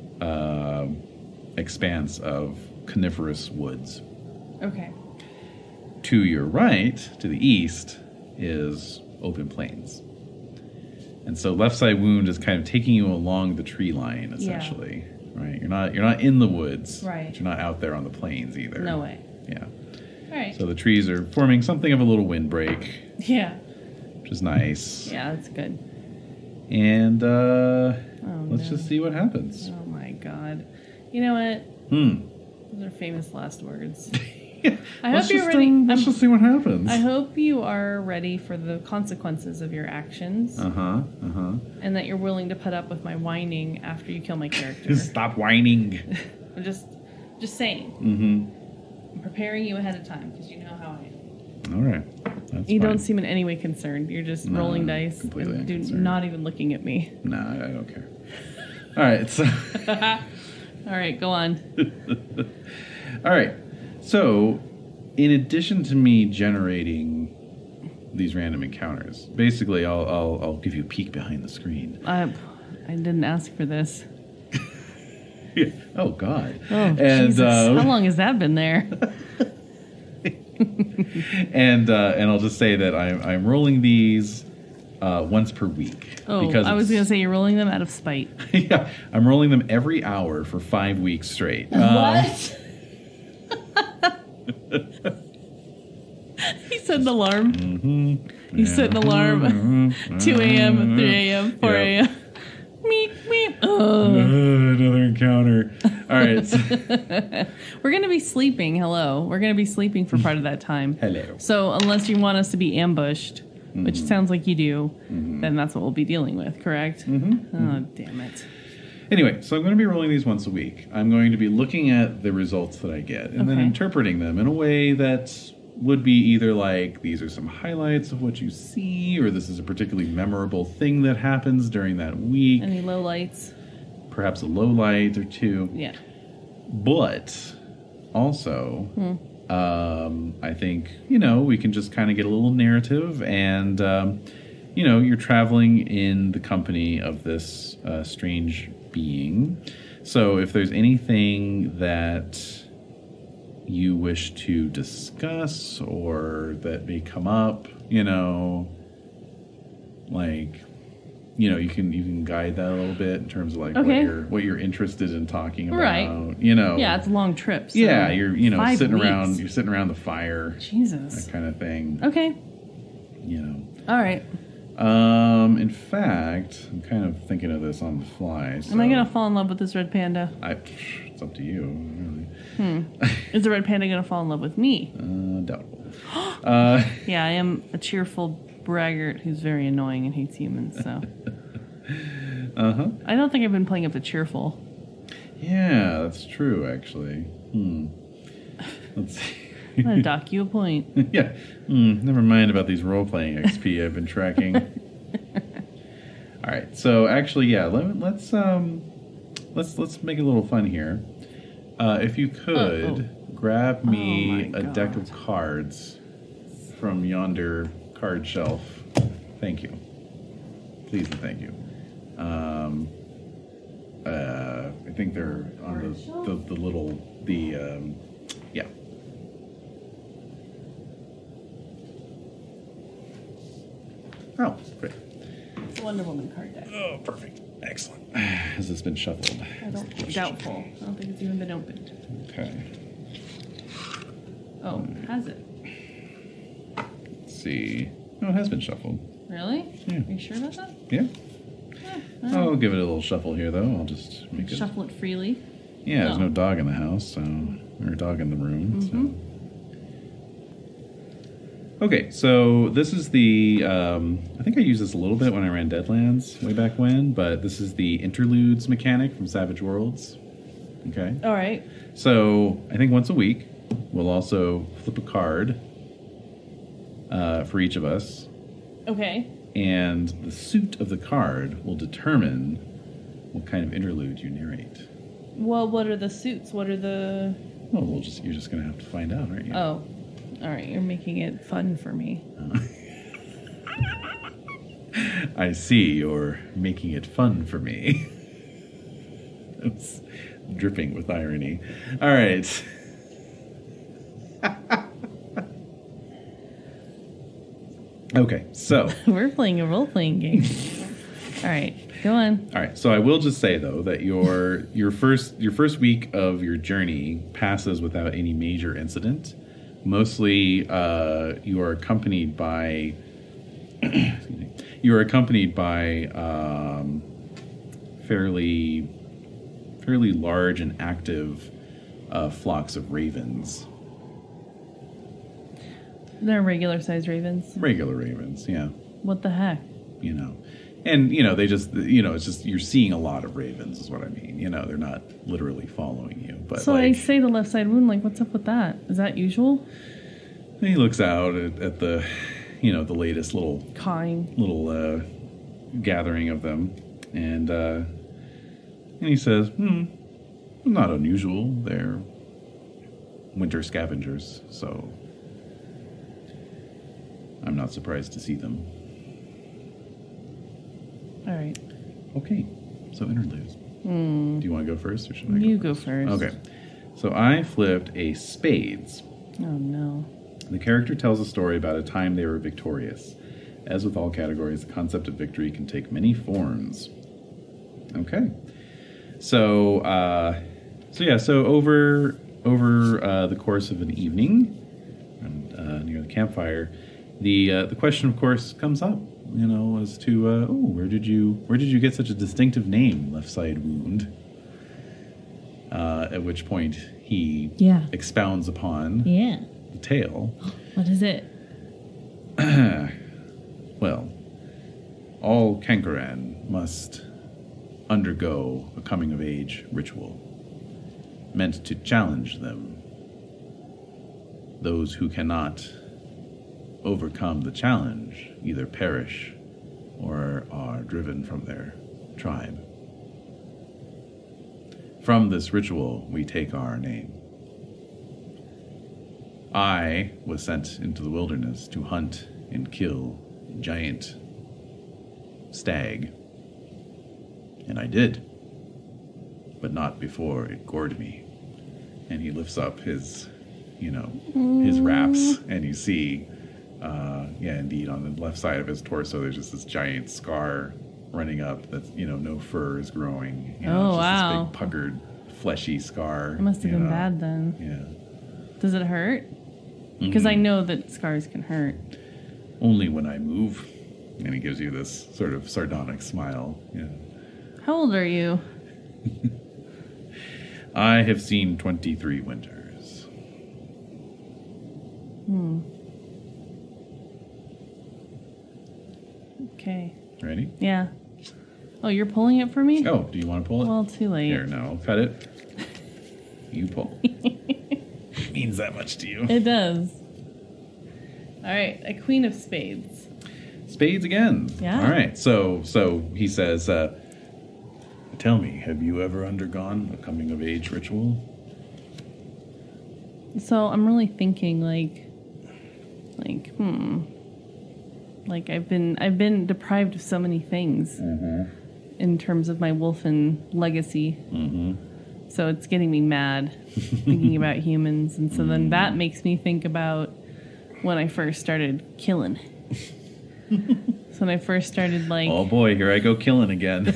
expanse of coniferous woods. Okay. To your right, to the east, is open plains. And so left side wound is kind of taking you along the tree line, essentially. Yeah. Right? You're not in the woods. Right. But you're not out there on the plains either. No way. Yeah. All right. So the trees are forming something of a little windbreak. Yeah. Which is nice. Yeah, that's good. And let's just see what happens. Oh my god. You know what? Those are famous last words. I hope you're ready. Let's just see what happens. I hope you are ready for the consequences of your actions. And that you're willing to put up with my whining after you kill my character. Stop whining. I'm just saying. I'm preparing you ahead of time because you know how I am. All right. That's you fine. don't seem in any way concerned. You're just rolling dice and not even looking at me. No, I don't care. All right. So. All right, go on. All right. So, in addition to me generating these random encounters, basically, I'll give you a peek behind the screen. I didn't ask for this. Yeah. Oh God. Oh, and, Jesus. How long has that been there? and I'll just say that I'm rolling these once per week. Oh, because I was going to say you're rolling them out of spite. Yeah, I'm rolling them every hour for 5 weeks straight. What? He said an alarm. You set an alarm. 2 a.m., 3 a.m., 4 a.m. Meep, meep. Another encounter. All right. We're going to be sleeping. Hello. We're going to be sleeping for part of that time. Hello. So unless you want us to be ambushed, which sounds like you do, then that's what we'll be dealing with, correct? Oh, damn it. Anyway, so I'm going to be rolling these once a week. I'm going to be looking at the results that I get and then interpreting them in a way that would be either like, these are some highlights of what you see, or this is a particularly memorable thing that happens during that week. Any low lights? Perhaps a low light or two. Yeah. But also, I think, we can just kind of get a little narrative and, you're traveling in the company of this strange being. So if there's anything that you wish to discuss or that may come up, you can guide that a little bit in terms of like what you're interested in talking about. Right. Yeah, it's a long trip. So yeah, you're sitting 5 around. weeks. You're sitting around the fire. Jesus. That kind of thing. Okay. All right. In fact, I'm kind of thinking of this on the fly. So Am I gonna fall in love with this red panda? It's up to you, really. Is the red panda gonna fall in love with me? Doubtful. Yeah, I am a cheerful braggart who's very annoying and hates humans. So. I don't think I've been playing up to cheerful. Yeah, that's true. Actually. Let's see. I'm gonna dock you a point. Yeah. Never mind about these role-playing XP I've been tracking. All right. So actually, yeah. Let's make it a little fun here. If you could grab me a deck of cards from yonder card shelf. Thank you. Please and thank you. I think they're on the little yeah. Oh, great. It's a Wonder Woman card deck. Oh, perfect. Excellent. Has this been shuffled? Doubtful. I don't think it's even been opened. Okay. Oh, has it? Let's see. No, it has been shuffled. Really? Yeah. Are you sure about that? Yeah. I'll give it a little shuffle here, though. I'll just make it... Shuffle it freely? Yeah, there's no dog in the house, so... Or a dog in the room, so... Okay, so this is the... I think I used this a little bit when I ran Deadlands way back when, but this is the interludes mechanic from Savage Worlds. Okay? All right. So, I think once a week, we'll also flip a card for each of us. Okay. And the suit of the card will determine what kind of interlude you narrate. Well, what are the suits? What are the... Well, you're just going to have to find out, aren't you? Oh. All right, you're making it fun for me. I see, you're making it fun for me. It's dripping with irony. All right. Okay, so... We're playing a role-playing game. All right, go on. All right, so I will just say, though, that your first week of your journey passes without any major incident. Mostly, you are accompanied by fairly large and active flocks of ravens. They're regular-sized ravens. Regular ravens, yeah. What the heck? And they just it's just you're seeing a lot of ravens is what I mean. They're not literally following you, but so I say the left side wound. Like, what's up with that? Is that usual? He looks out at the the latest little gathering of them, and he says, not unusual. They're winter scavengers, so I'm not surprised to see them. All right. Okay, so interludes. Do you want to go first, or should I go You go first. Okay. So I flipped a spades. Oh, no. The character tells a story about a time they were victorious. As with all categories, the concept of victory can take many forms. Okay. So over the course of an evening, near the campfire, The question, of course, comes up, as to where did you get such a distinctive name, Left Side Wound? At which point he expounds upon the tale. What is it? Well, all Kankaran must undergo a coming-of-age ritual meant to challenge them. Those who cannot overcome the challenge either perish or are driven from their tribe. From this ritual, we take our name. I was sent into the wilderness to hunt and kill a giant stag. And I did. But not before it gored me. And he lifts up his, his wraps, and you see, indeed, on the left side of his torso, there's just this giant scar running up that's, no fur is growing. It's just this big puckered, fleshy scar. It must have been bad then. Yeah. Does it hurt? Because I know that scars can hurt. Only when I move. And he gives you this sort of sardonic smile. Yeah. How old are you? I have seen 23 winters. Okay. Ready? Yeah. Oh, you're pulling it for me? Oh, do you want to pull it? Well, too late. Here, no. Cut it. You pull. Means that much to you. It does. All right. A queen of spades. Spades again. Yeah. All right. So he says, tell me, have you ever undergone a coming-of-age ritual? So I'm really thinking, I've been deprived of so many things in terms of my wolfen legacy. So it's getting me mad thinking about humans, and so then that makes me think about when I first started killing. So when I first started oh boy, here I go killing again.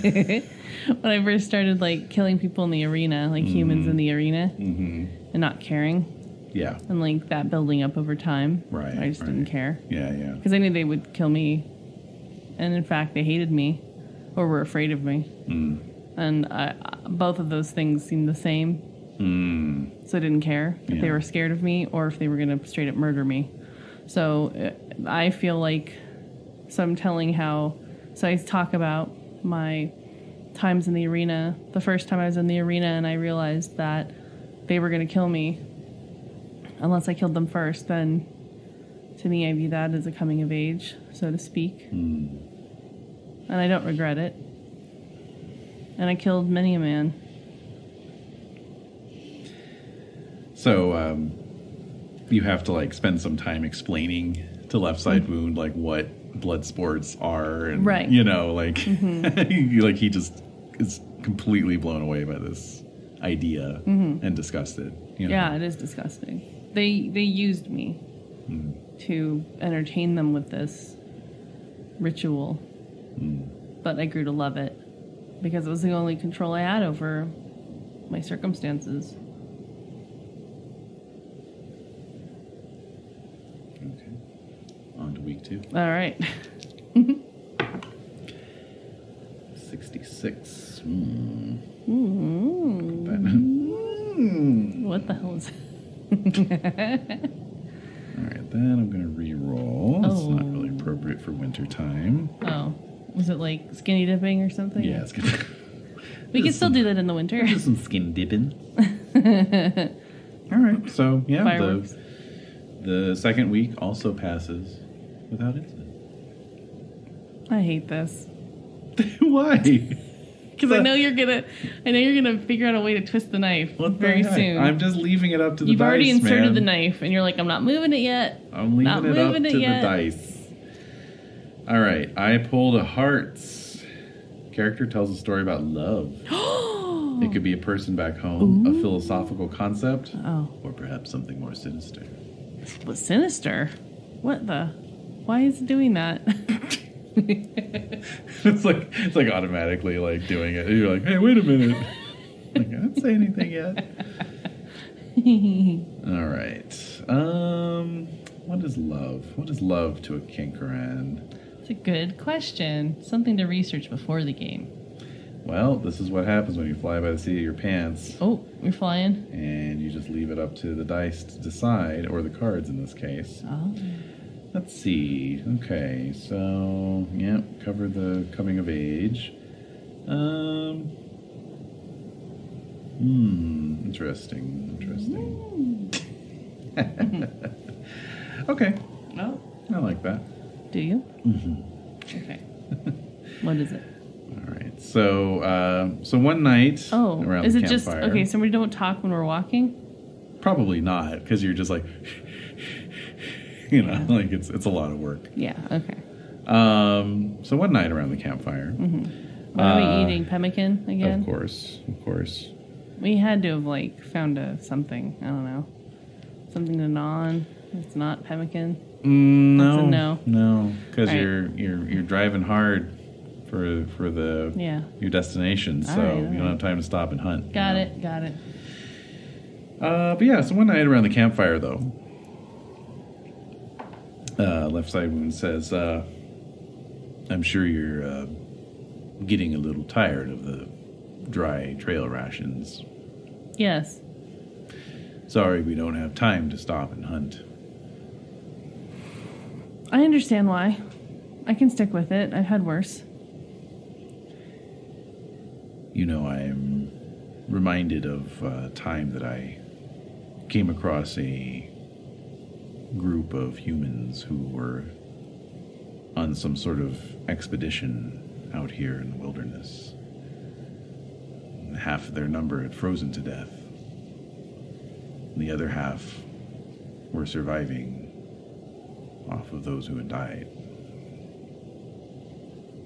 When I first started killing people in the arena, humans in the arena, and not caring. Yeah. And that building up over time. Right. I just didn't care. Yeah. Because I knew they would kill me. And in fact, they hated me or were afraid of me. And both of those things seemed the same. So I didn't care if they were scared of me or if they were going to straight up murder me. So I feel so I'm telling so I talk about my times in the arena. The first time I was in the arena and I realized that they were going to kill me unless I killed them first, then to me I view that as a coming of age, so to speak. And I don't regret it. And I killed many a man. So you have to spend some time explaining to Left Side Wound what blood sports are, and right. He just is completely blown away by this idea and disgusted. Yeah, it is disgusting. They used me to entertain them with this ritual, but I grew to love it because it was the only control I had over my circumstances. Okay. On to week 2. All right. 66. What the hell is it? Alright, then I'm going to re-roll. It's not really appropriate for winter time. Oh. Was it skinny dipping or something? Yeah, it's good. We can still do that in the winter. Do some skin dipping. Alright, so yeah, fireworks. The second week also passes without incident. I hate this. Why? Because I know you're gonna figure out a way to twist the knife very soon. I'm just leaving it up to the dice. You've already inserted the knife, and you're like, I'm not moving it yet. I'm leaving it up to the dice. All right, I pulled a hearts. Character tells a story about love. It could be a person back home, a philosophical concept, or perhaps something more sinister. But sinister? What the? Why is it doing that? It's like automatically doing it. You're like, hey, wait a minute. I didn't say anything yet. All right. What is love? What is love to a Kinkaran? It's a good question. Something to research before the game. Well, this is what happens when you fly by the seat of your pants. Oh, you're flying? And you just leave it up to the dice to decide, or the cards in this case. Oh. Let's see. Okay, so, cover the coming of age. Interesting. Okay. Oh. I like that. Do you? Mm-hmm. Okay. What is it? All right. So one night around is the it just campfire. okay? So we don't talk when we're walking. Probably not, because you're just like, like it's a lot of work. Yeah. Okay. So one night around the campfire. Mm-hmm. What are we eating? Pemmican again? Of course. We had to have something. I don't know. Something to gnaw on. It's not pemmican. No. That's a no. No, because Right. you're driving hard for your destination, so All right. you don't have time to stop and hunt. Got it. But yeah, so one night around the campfire, though, Left Side Wound says, "I'm sure you're getting a little tired of the dry trail rations. Yes. Sorry, we don't have time to stop and hunt." I understand why. I can stick with it. I've had worse. I'm reminded of a time that I came across a group of humans who were on some sort of expedition out here in the wilderness. Half of their number had frozen to death. The other half were surviving off of those who had died.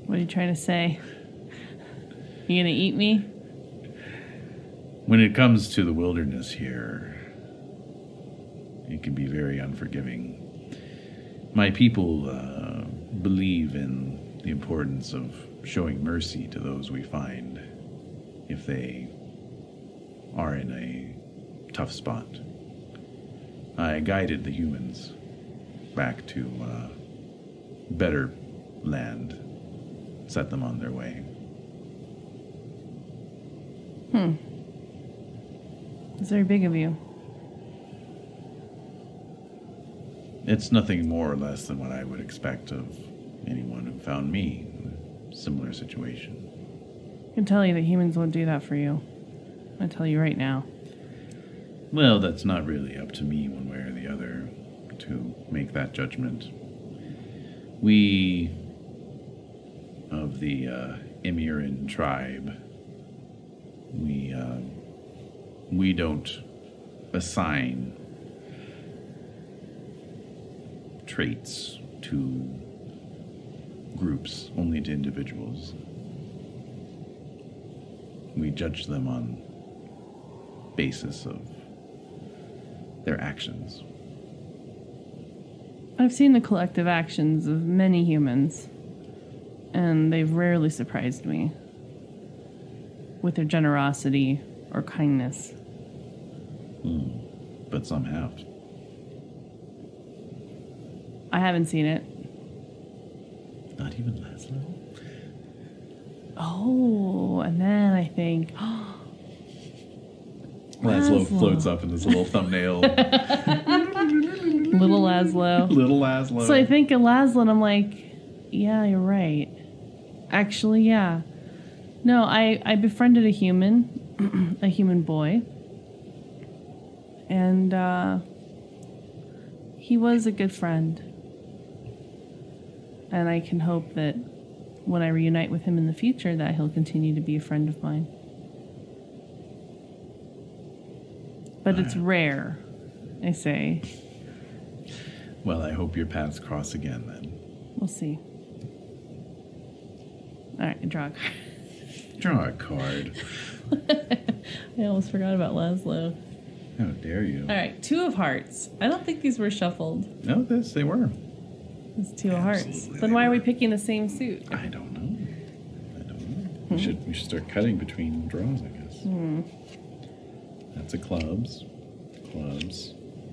What are you trying to say? You gonna eat me? When it comes to the wilderness here, it can be very unforgiving. My people believe in the importance of showing mercy to those we find if they are in a tough spot. I guided the humans back to better land, set them on their way. It's very big of you. It's nothing more or less than what I would expect of anyone who found me in a similar situation. I can tell you that humans won't do that for you. I tell you right now. Well, that's not really up to me one way or the other to make that judgment. We of the Emiran tribe, we don't assign traits to groups, only to individuals. We judge them on basis of their actions. I've seen the collective actions of many humans, and they've rarely surprised me with their generosity or kindness. But some have. I haven't seen it. Not even Laszlo? Oh, and then I think, Laszlo floats up in this little thumbnail. little Laszlo. Little Laszlo. So I think of Laszlo, and I'm like, yeah, you're right. Actually, yeah. No, I befriended a human, a human boy, and he was a good friend. And I can hope that when I reunite with him in the future, that he'll continue to be a friend of mine. But it's rare, I say. Well, I hope your paths cross again then. We'll see. All right, draw a card. Draw a card. I almost forgot about Laszlo. How dare you? All right, 2 of hearts. I don't think these were shuffled. No, they were. It's 2 of hearts. Absolutely Then why are we picking the same suit? I don't know. We should start cutting between draws, I guess. That's a clubs.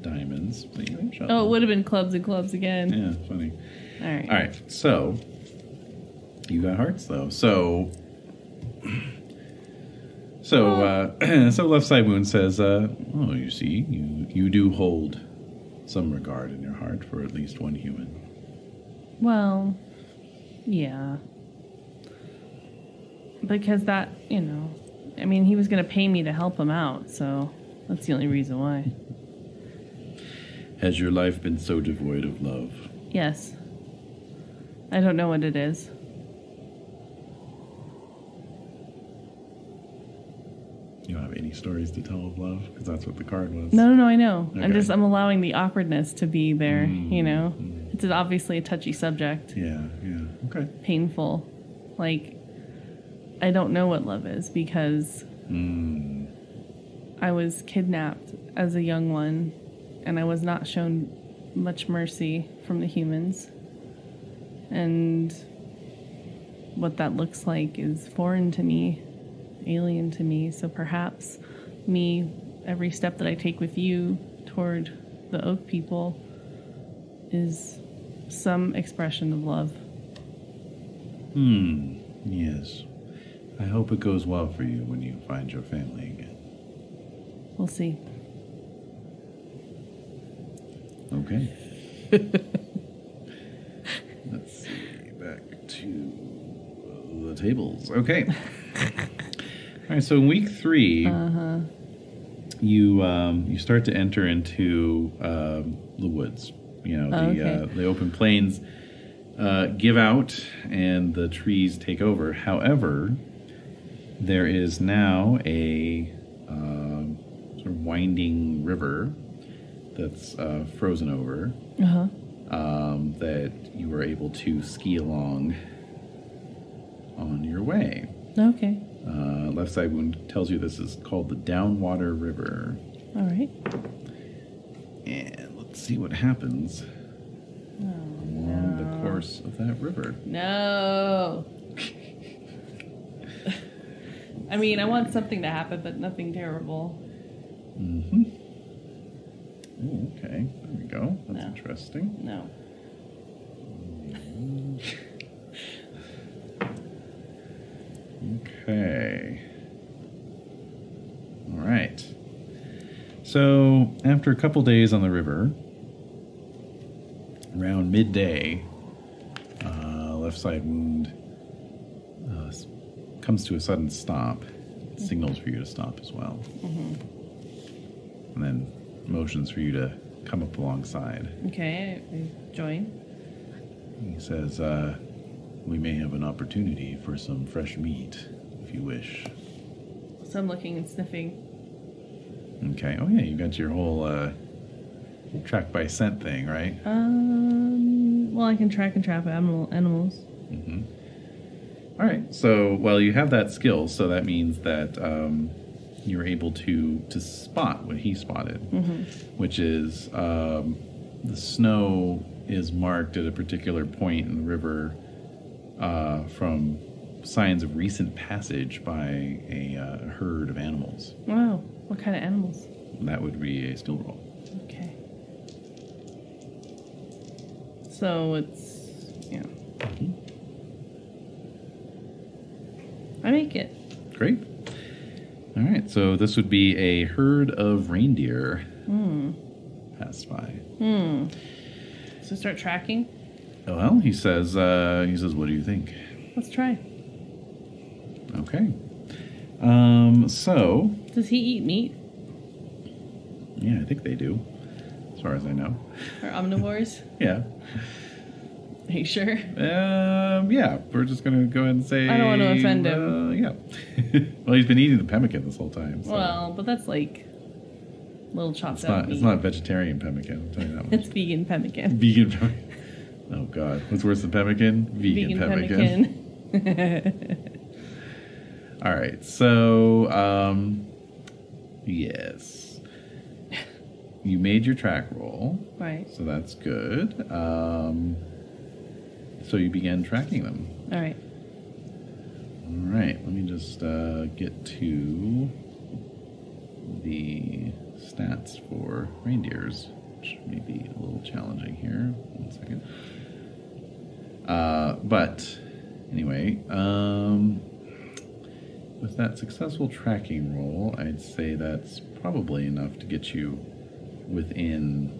diamonds. But you shot Oh, it them. would have been clubs and clubs again. Yeah, funny. All right. All right, so you got hearts though. So Left Side Wound says, "Oh, you see, you do hold some regard in your heart for at least one human." Well, yeah. Because that, I mean, he was going to pay me to help him out, so that's the only reason why. Has your life been so devoid of love? Yes. I don't know what it is. You don't have any stories to tell of love? Because that's what the card was. No, I know. Okay. I'm allowing the awkwardness to be there, It's obviously a touchy subject. Yeah. Okay. Painful. Like, I don't know what love is because I was kidnapped as a young one and I was not shown much mercy from the humans. And what that looks like is foreign to me, alien to me. So perhaps every step that I take with you toward the Oak people is some expression of love. Yes. I hope it goes well for you when you find your family again. We'll see. Okay. Let's see. Back to the tables. Okay. All right. So in week 3, you start to enter into the woods. The open plains give out and the trees take over. However, there is now a sort of winding river that's frozen over that you were able to ski along on your way. Okay. Left Side Wound tells you this is called the Downwater River. All right. And let's see what happens along the course of that river. No. I mean, I want something to happen, but nothing terrible. Mm-hmm. Ooh, okay, there we go. That's interesting. No. Okay. All right. So, after a couple days on the river, around midday, Left Side Wound comes to a sudden stop. It signals for you to stop as well. Mm-hmm. And then motions for you to come up alongside. Okay, I join. He says, we may have an opportunity for some fresh meat, if you wish. So I'm looking and sniffing. Okay. Oh, yeah, you got your whole track by scent thing, right? Well, I can track and trap animals. Mm-hmm. All right. So, well, you have that skill, so that means that you're able to spot what he spotted, which is the snow is marked at a particular point in the river from signs of recent passage by a herd of animals. Wow. What kind of animals? That would be a skill roll. Okay. So it's, I make it. Great. All right, so this would be a herd of reindeer passed by. So start tracking? Well, he says, what do you think? Let's try. Okay. So... Does he eat meat? Yeah, I think they do, as far as I know. Or omnivores? Yeah. Are you sure? Yeah, we're just going to go ahead and say... I don't want to offend him. Yeah. Well, he's been eating the pemmican this whole time. So. Well, but that's like little chopped up meat. It's not vegetarian pemmican, I'll tell you that much. It's vegan pemmican. Vegan pemmican. Oh, God. What's worse than pemmican? Vegan pemmican. All right, so, yes. You made your track roll. Right. So that's good. So you began tracking them. All right. All right, let me just get to the stats for reindeers, which may be a little challenging here. 1 second. But anyway, with that successful tracking roll, I'd say that's probably enough to get you within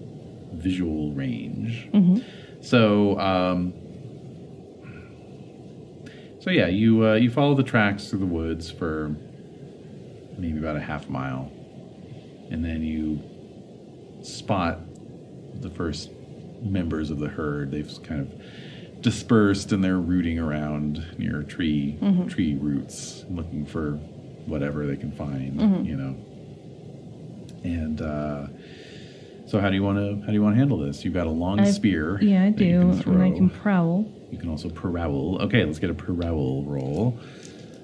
visual range. Mm-hmm. So yeah, you follow the tracks through the woods for maybe about a half mile, and then you spot the first members of the herd. They've kind of dispersed and they're rooting around near tree roots, looking for whatever they can find. And so how do you want to handle this? You've got a long spear. Yeah, I that you do, can throw. and I can prowl. You can also prowl. Okay, let's get a prowl roll.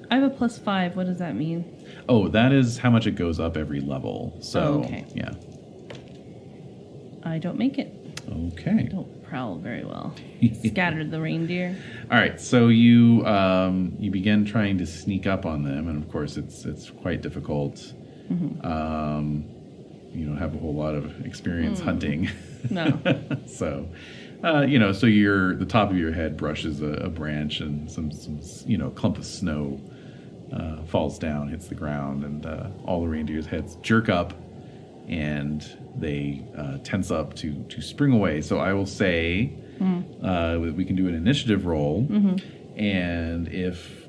I have a +5. What does that mean? Oh, that is how much it goes up every level. So, okay. Yeah. I don't make it. Okay. Don't prowl very well. Scattered the reindeer. All right, so you begin trying to sneak up on them, and of course it's quite difficult. You don't have a whole lot of experience hunting. No. So, so the top of your head brushes a branch, and some clump of snow falls down, hits the ground, and all the reindeer's heads jerk up, and they tense up to spring away. So I will say we can do an initiative roll, and if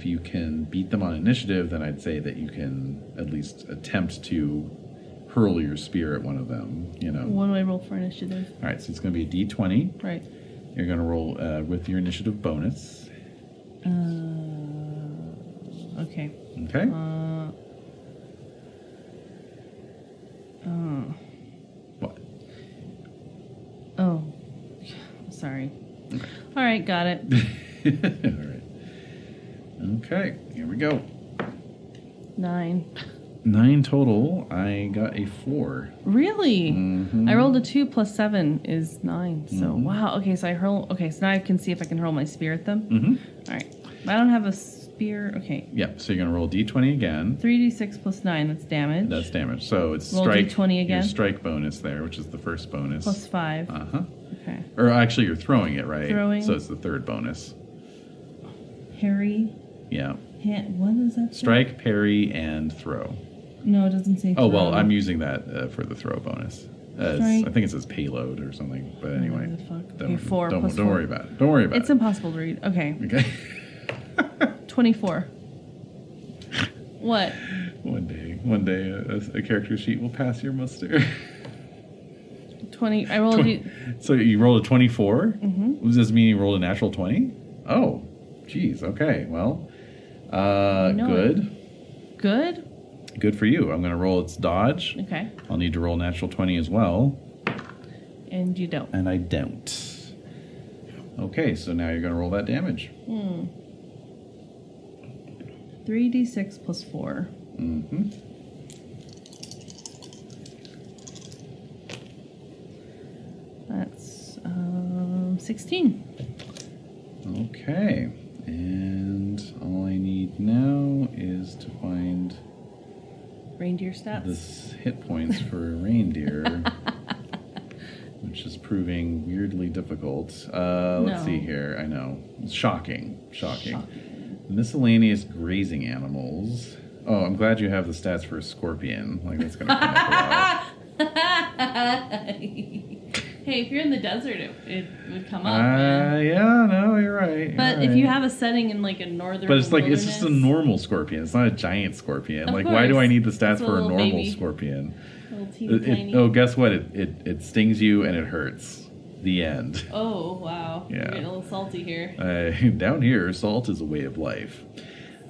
you can beat them on initiative, then I'd say that you can at least attempt to hurl your spear at one of them. What do I roll for initiative? All right, so it's going to be a D20. Right. You're going to roll with your initiative bonus. Okay. Okay. What? Oh, sorry. Okay. All right, got it. All right. Okay, here we go. 9. 9 total. I got a 4. Really? I rolled a 2 plus 7 is 9. So wow. Okay, so I hurl. Okay, so now I can see if I can hurl my spear at them. All right. I don't have a spear. Okay. Yep. So you're gonna roll D20 again. 3d6 plus 9. That's damage. That's damage. So it's roll strike. D20 again. Your strike bonus there, which is the first bonus. Plus 5. Okay. Or actually, you're throwing it, right? Throwing. So it's the third bonus. Parry. Yeah. What is that? Strike, parry, and throw. No, it doesn't say. Oh, well, throw. I'm using that for the throw bonus. I think it says payload or something. But anyway, What the fuck? don't, Okay, 4 don't, plus don't 4. worry about it. Don't worry about It's it. impossible to read. Okay. Okay. 24. What? One day, a character sheet will pass your muster. 20. I rolled. So you rolled a 24? Does this mean you rolled a natural 20? Oh, geez. Okay. Well, good. Good? Good for you. I'm going to roll its dodge. Okay. I'll need to roll natural 20 as well. And you don't. And I don't. Okay, so now you're going to roll that damage. 3d6 plus 4. That's 16. Okay. And all I need now is to find Reindeer stats. the hit points for a reindeer, which is proving weirdly difficult. Let's see here. I know. It's shocking. Miscellaneous grazing animals. Oh, I'm glad you have the stats for a scorpion. Like, that's going to come up a lot. Hey, if you're in the desert, it would come up. Man. Yeah, no, you're right. But if you have a setting in like a northern But it's like, wilderness, it's just a normal scorpion. It's not a giant scorpion. Of Like, course. why do I need the stats It's a for a little normal baby. scorpion? Little teeny tiny. Oh, guess what? It stings you and it hurts. The end. Oh, wow. Yeah. You're getting a little salty here. Down here, salt is a way of life.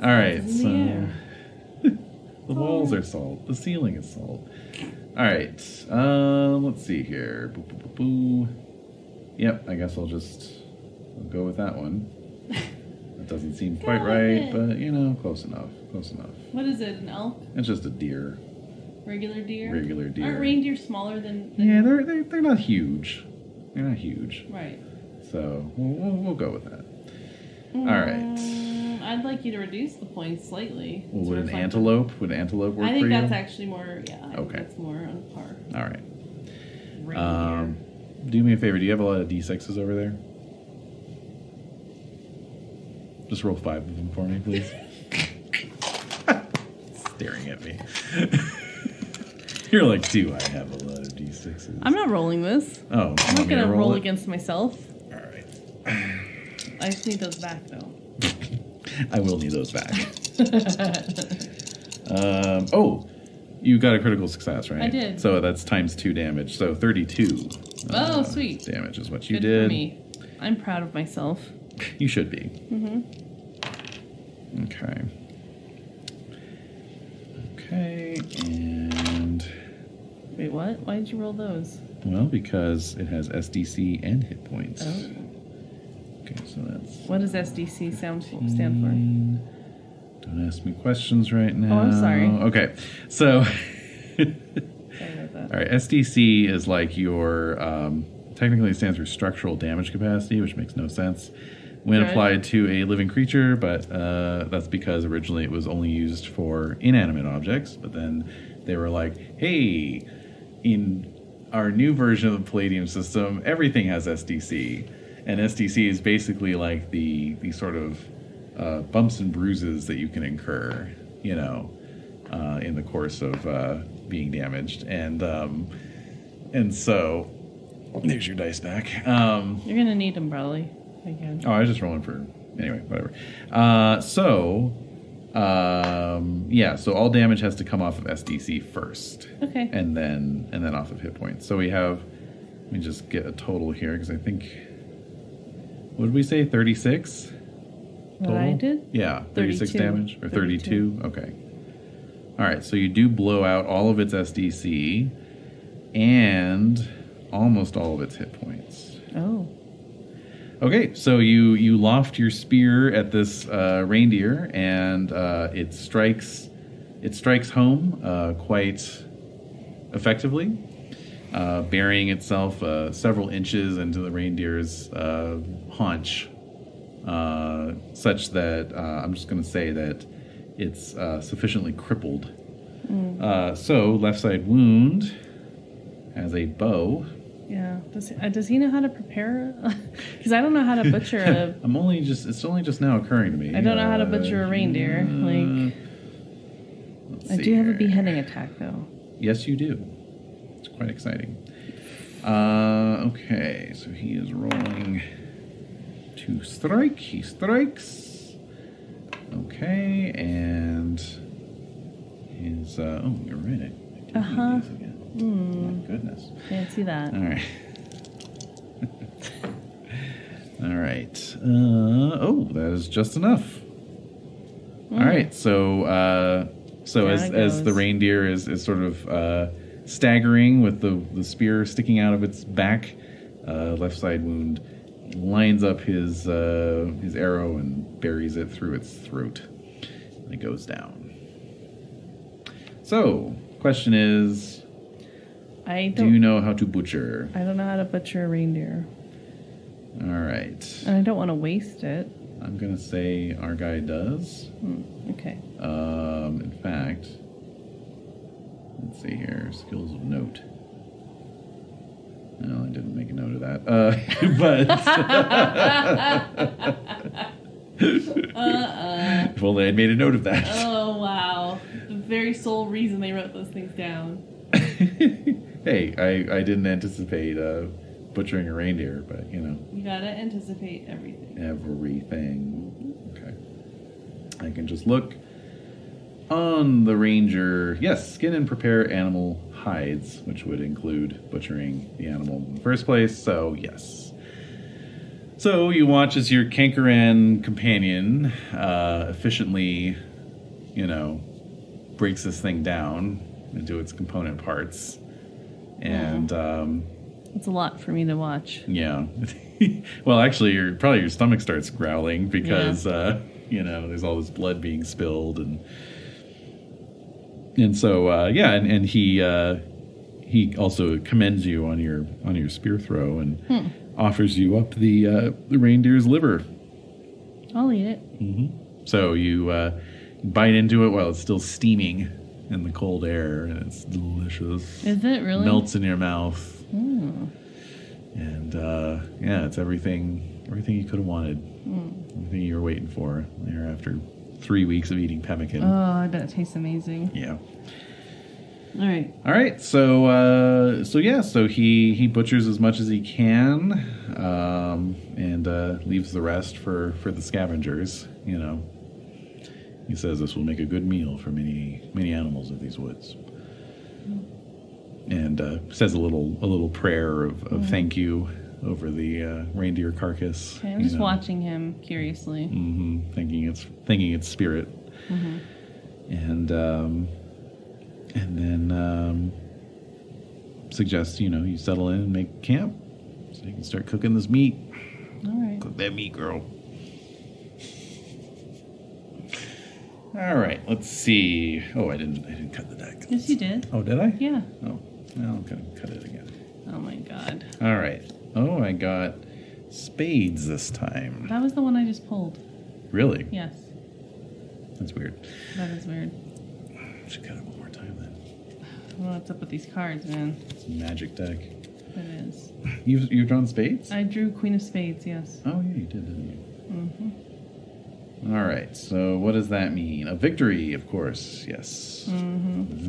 All right, so the walls are salt. The ceiling is salt. All right, let's see here. Boo, boo, boo, boo. Yep, I guess I'll go with that one. That doesn't seem quite right, but close enough. Close enough. What is it? An elk? It's just a deer. Regular deer? Regular deer. Aren't reindeer smaller than... Yeah, they're not huge. They're not huge. Right. So we'll go with that. All right. I I'd like you to reduce the points slightly. Well, would an antelope work for you? I think that's actually more, I think Okay. that's more on par. All right. Reindeer. Do me a favor. Do you have a lot of D6s over there? Just roll 5 of them for me, please. Staring at me. You're like, do I have a lot of D6s? I'm not rolling this. Oh, I'm not going to roll it? against myself. All right. I just need those back, though. I will need those back. You got a critical success, right? I did. So that's times 2 damage. So 32. Sweet. Damage is what you Good did. for me. I'm proud of myself. You should be. Mm-hmm. Okay. Okay, and... Wait, what? Why did you roll those? Well, because it has SDC and hit points. Oh. Okay, so that's... What does SDC stand for? Don't ask me questions right now. Oh, I'm sorry. Okay, so... Sorry about that. All right, SDC is like your... technically it stands for structural damage capacity, which makes no sense when applied to a living creature, but that's because originally it was only used for inanimate objects, but then they were like, hey, in our new version of the Palladium system, everything has SDC. And SDC is basically like the sort of bumps and bruises that you can incur, in the course of being damaged. And so, there's your dice back. You're going to need them, probably. Again. Oh, I was just rolling for... Anyway, whatever. So all damage has to come off of SDC first. Okay. And then off of hit points. So we have... Let me just get a total here, because I think... What did we say? 36? What I did? Yeah, 36 32. damage? Or 32? Okay. Alright, so you do blow out all of its SDC and almost all of its hit points. Oh. Okay, so you loft your spear at this reindeer, and it strikes home quite effectively, burying itself several inches into the reindeer's haunch, such that I'm just going to say that it's sufficiently crippled. So left side wound has a bow. Yeah. Does he know how to prepare? Because I don't know how to butcher a... It's only just now occurring to me. I don't know how to butcher a reindeer. I do have a beheading attack, though. Yes, you do. It's quite exciting. Okay, so he is rolling to strike. He strikes. Okay, and his... oh, you're right. I did need these again. My goodness. Can't see that. All right. All right. That is just enough. All right. So as the reindeer is sort of staggering with the spear sticking out of its back, left side wound lines up his arrow and buries it through its throat, and it goes down. So, question is, do you know how to butcher? I don't know how to butcher a reindeer. All right. And I don't want to waste it. I'm going to say our guy does. Okay. In fact, let's see here. Skills of note. No, I didn't make a note of that. But... If only I'd made a note of that. Oh, wow. The very sole reason they wrote those things down. Hey, I didn't anticipate butchering a reindeer, but, You gotta anticipate everything. Everything. Okay. I can just look on the ranger. Yes, skin and prepare animal hides, which would include butchering the animal in the first place, so yes. So you watch as your Cankeran companion efficiently, breaks this thing down into its component parts. And it's a lot for me to watch. Yeah. Well, actually, your stomach starts growling because there's all this blood being spilled, and so and he also commends you on your spear throw and offers you up the reindeer's liver. I'll eat it. So you bite into it while it's still steaming in the cold air, and it's delicious. Is it really? Melts in your mouth. Mm. And yeah, it's everything you could have wanted. Everything you were waiting for there after 3 weeks of eating pemmican. Oh, I bet it tastes amazing. Yeah. All right. So he butchers as much as he can, and leaves the rest for the scavengers. You know, he says this will make a good meal for many animals of these woods, and says a little prayer of thank you over the reindeer carcass. Okay, I'm just watching him curiously. Thanking its spirit, and then suggests you settle in and make camp so you can start cooking this meat. All right. Cook that meat, girl. All right, let's see. Oh, I didn't cut the deck. Yes, you did. Oh, did I? Yeah. Oh, well, I'm gonna cut it again. Oh my God. All right. Oh, I got spades this time. That was the one I just pulled. Really? Yes. That's weird. That is weird. Should cut it one more time then. I don't know what's up with these cards, man. It's a magic deck. It is. You've drawn spades? I drew Queen of Spades, yes. Oh yeah, you did, didn't you? All right. So what does that mean? A victory, of course. Yes. All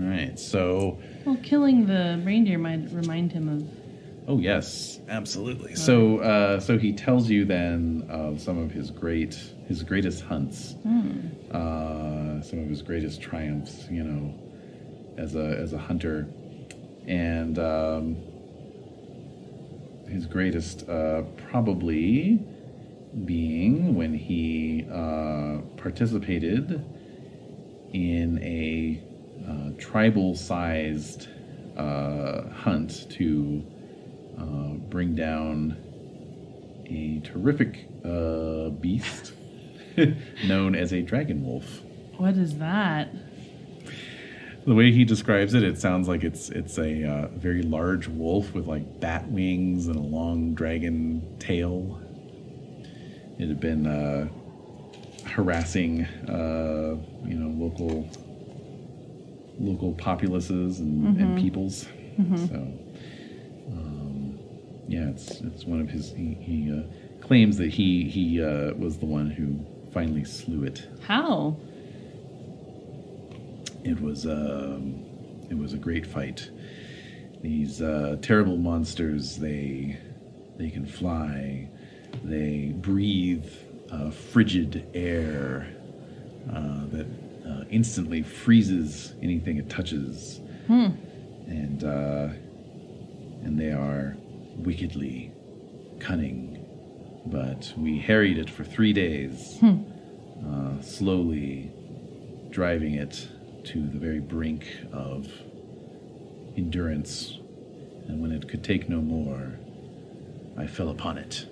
right. So. Well, killing the reindeer might remind him of. Oh yes, absolutely. So he tells you then of some of his greatest hunts, some of his greatest triumphs. As a hunter, and his greatest probably being when he participated in a tribal-sized hunt to bring down a terrific beast known as a dragon wolf. What is that? The way he describes it, it sounds like it's a very large wolf with like bat wings and a long dragon tail. It had been harassing, local populaces and peoples. So, yeah, it's one of his. He claims that he was the one who finally slew it. How? It was a great fight. These terrible monsters, they can fly, they breathe frigid air that instantly freezes anything it touches, and they are wickedly cunning. But we harried it for 3 days, slowly driving it to the very brink of endurance, and when it could take no more, I fell upon it.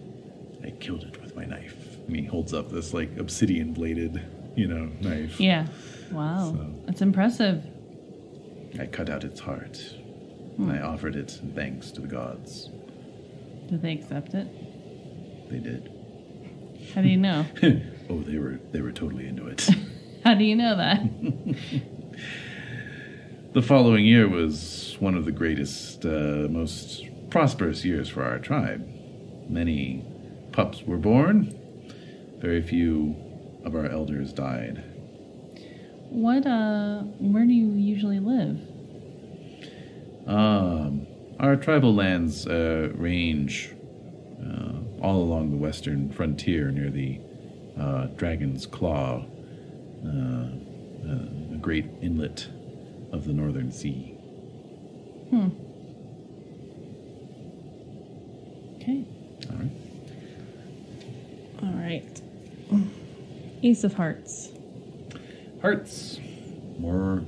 I killed it with my knife. And he holds up this like obsidian bladed, knife. Yeah. Wow. That's impressive. I cut out its heart, and I offered it in thanks to the gods. Did they accept it? They did. How do you know? Oh, they were totally into it. How do you know that? The following year was one of the greatest, most prosperous years for our tribe. Many pups were born. Very few of our elders died. Where do you usually live? Our tribal lands range all along the western frontier near the Dragon's Claw, a great inlet of the Northern Sea. Okay. All right. All right. Ace of Hearts. Hearts. More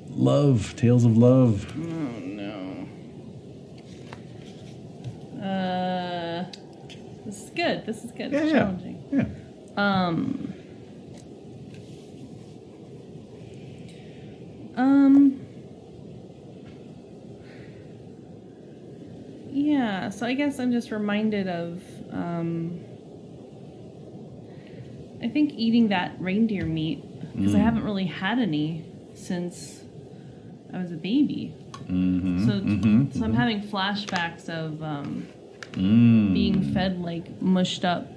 love. Tales of love. Oh, no. This is good. This is good. It's challenging. Yeah. Yeah, so I guess I'm just reminded of I think eating that reindeer meat, because I haven't really had any since I was a baby. So I'm having flashbacks of being fed like mushed up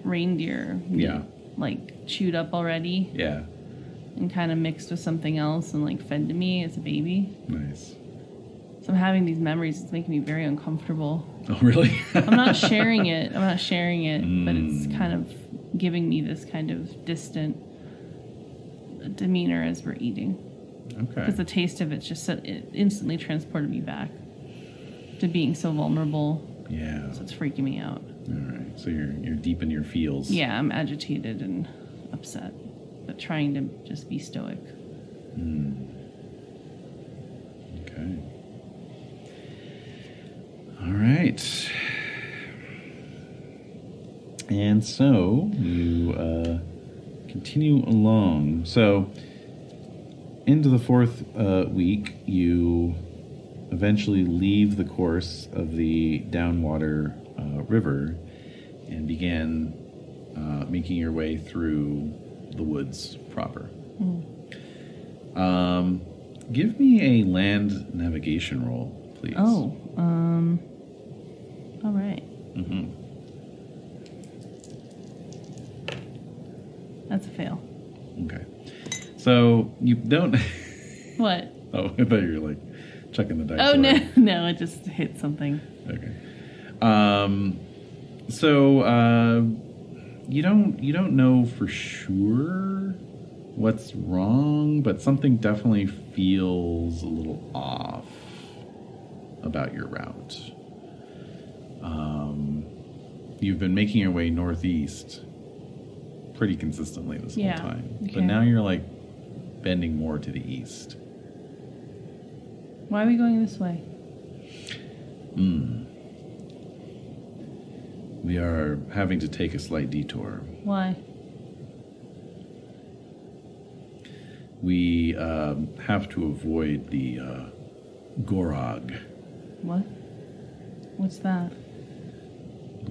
reindeer meat, like chewed up already. Yeah. And kind of mixed with something else and like fed to me as a baby. Nice. So I'm having these memories. It's making me very uncomfortable. Oh, really? I'm not sharing it, but it's kind of giving me this kind of distant demeanor as we're eating. Okay. Because the taste of it instantly transported me back to being so vulnerable. Yeah. So it's freaking me out. All right. So you're deep in your feels. Yeah, I'm agitated and upset, but trying to just be stoic. Okay. All right. And so you continue along. So into the fourth week, you eventually leave the course of the downwater river and began making your way through the woods proper. Give me a land navigation roll, please. Oh, all right. That's a fail. Okay. So you don't... What? Oh, I thought you were like checking the dice. Oh, already. no, it just hit something. Okay. So you don't know for sure what's wrong, but something definitely feels a little off about your route. You've been making your way northeast pretty consistently this whole time. Okay. But now you're like bending more to the east. Why are we going this way? We are having to take a slight detour. Why? We have to avoid the Gorog. What? What's that?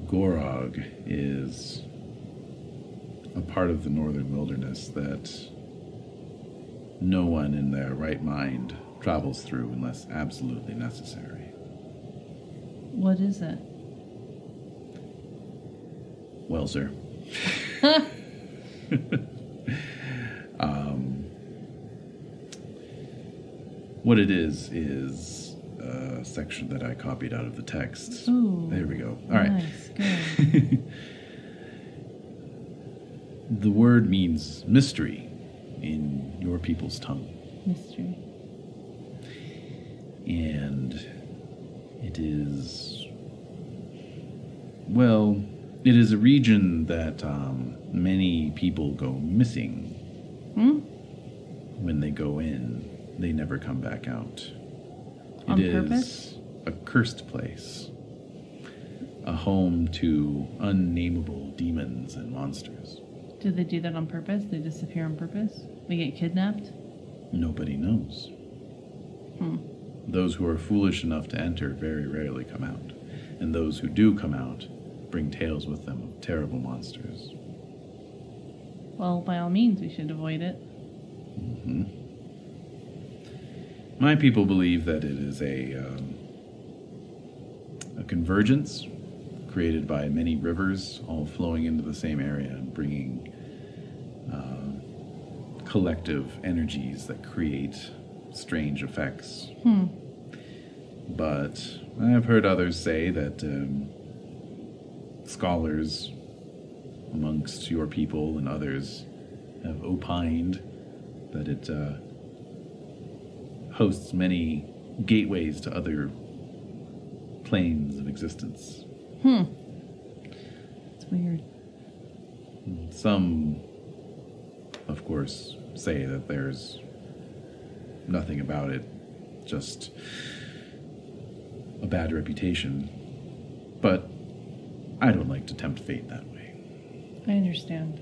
Gorog is a part of the northern wilderness that no one in their right mind travels through unless absolutely necessary. What is it? Well, sir. What it is a section that I copied out of the text. Ooh, there we go. All right. Nice, good. The word means mystery in your people's tongue. Mystery. And it is... Well, it is a region that many people go missing. When they go in, they never come back out. On It purpose? is a cursed place. A home to unnameable demons and monsters. Do they do that on purpose? They disappear on purpose? They get kidnapped? Nobody knows. Those who are foolish enough to enter very rarely come out. And those who do come out bring tales with them of terrible monsters. Well, by all means, we should avoid it. My people believe that it is a convergence created by many rivers all flowing into the same area and bringing collective energies that create strange effects. But I have heard others say that scholars amongst your people and others have opined that it hosts many gateways to other planes of existence. It's weird. Some, of course, say that there's nothing about it, just a bad reputation. But I don't like to tempt fate that way. I understand.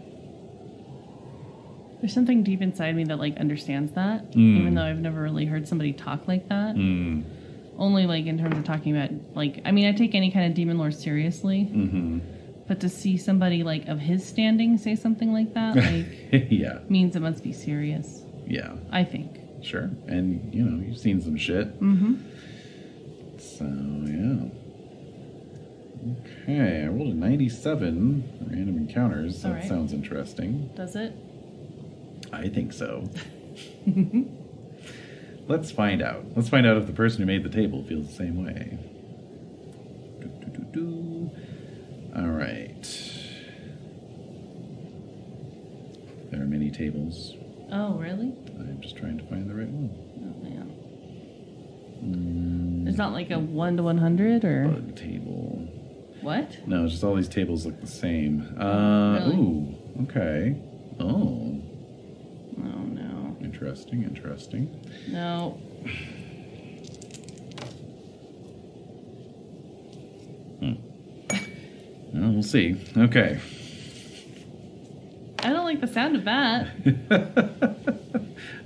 There's something deep inside me that, like, understands that, even though I've never really heard somebody talk like that. Only, like, in terms of talking about, like, I mean, I take any kind of demon lore seriously, But to see somebody like of his standing say something like that, like yeah, means it must be serious. yeah, I think. sure. And you know, you've seen some shit. Mm-hmm. So yeah. Okay, I rolled a 97 random encounters. That right. sounds interesting. Does it? I think so. Let's find out. Let's find out if the person who made the table feels the same way. All right. There are many tables. Oh, really? I'm just trying to find the right one. Oh, man. There's not like a 1 to 100 or... Bug table. What? No, just all these tables look the same. Really? Ooh, okay. Oh. Oh, no. Interesting, interesting. No. Well, we'll see. Okay. I don't like the sound of that.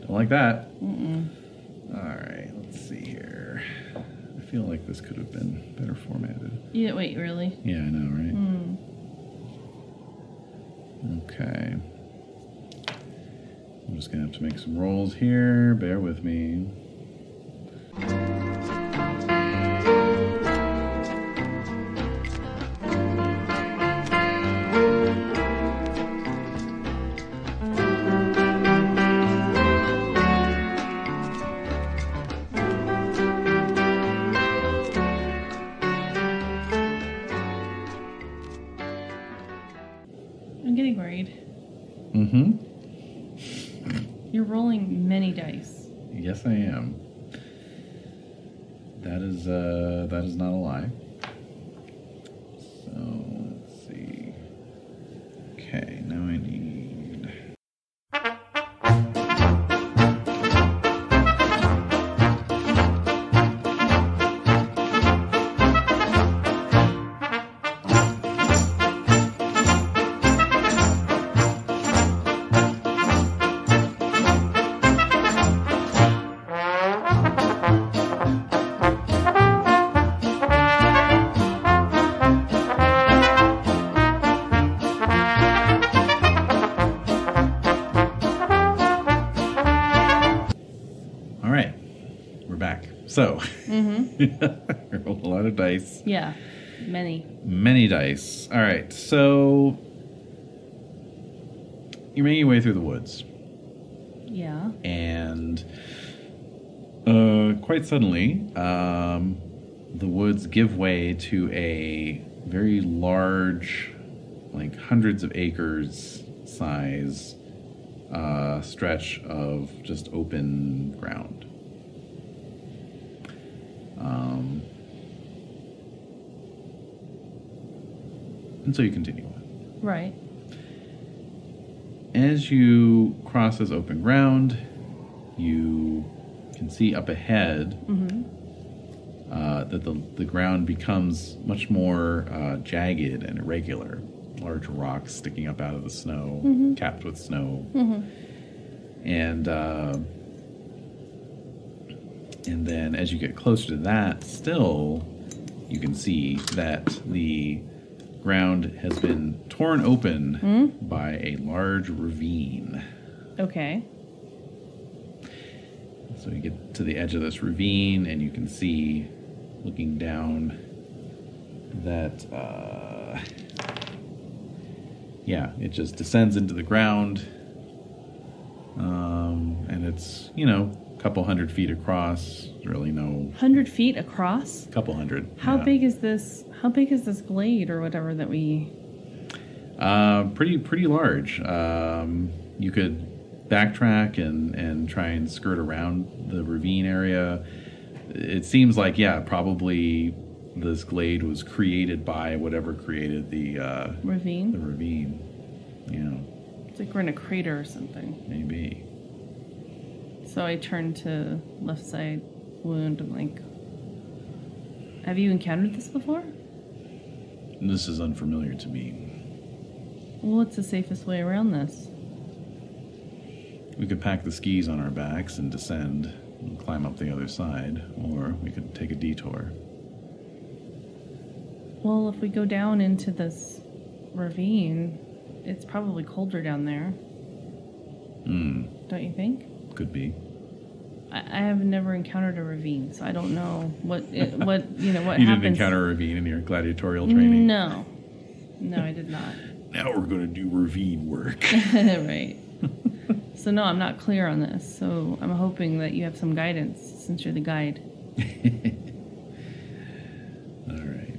Don't like that. Mm-mm. All right, let's see here. I feel like this could have been better formatted. Yeah, wait, really? Yeah, I know, right? Okay. I'm just going to have to make some rolls here. Bear with me. I'm getting worried. Mm-hmm. You're rolling many dice. Yes, I am. That is not a lie. So, let's see. Okay, now I need... So, I rolled a lot of dice. Yeah, many. Many dice. All right, so you're making your way through the woods. Yeah. And quite suddenly, the woods give way to a very large, like hundreds of acres size stretch of just open ground. And so you continue on. Right. As you cross this open ground, you can see up ahead that the ground becomes much more jagged and irregular. Large rocks sticking up out of the snow, capped with snow. And then as you get closer to that, still, you can see that the ground has been torn open by a large ravine. Okay. So you get to the edge of this ravine, and you can see, looking down, that, it just descends into the ground. And it's, a couple 100 feet across. Really no... 100 feet across? Couple hundred. How big is this? How big is this glade or whatever that we... Pretty large. You could backtrack and try and skirt around the ravine area. It seems like, probably this glade was created by whatever created the ravine? The ravine. Yeah. It's like we're in a crater or something. Maybe. So I turn to left side wound. I'm like, have you encountered this before? This is unfamiliar to me. Well, what's the safest way around this? We could pack the skis on our backs and descend and climb up the other side, or we could take a detour. Well, if we go down into this ravine, it's probably colder down there. Don't you think? Could be. I have never encountered a ravine, so I don't know what happens. You didn't encounter a ravine in your gladiatorial training? No, I did not. Now we're going to do ravine work. Right. So no, I'm not clear on this. So I'm hoping that you have some guidance since you're the guide. All right.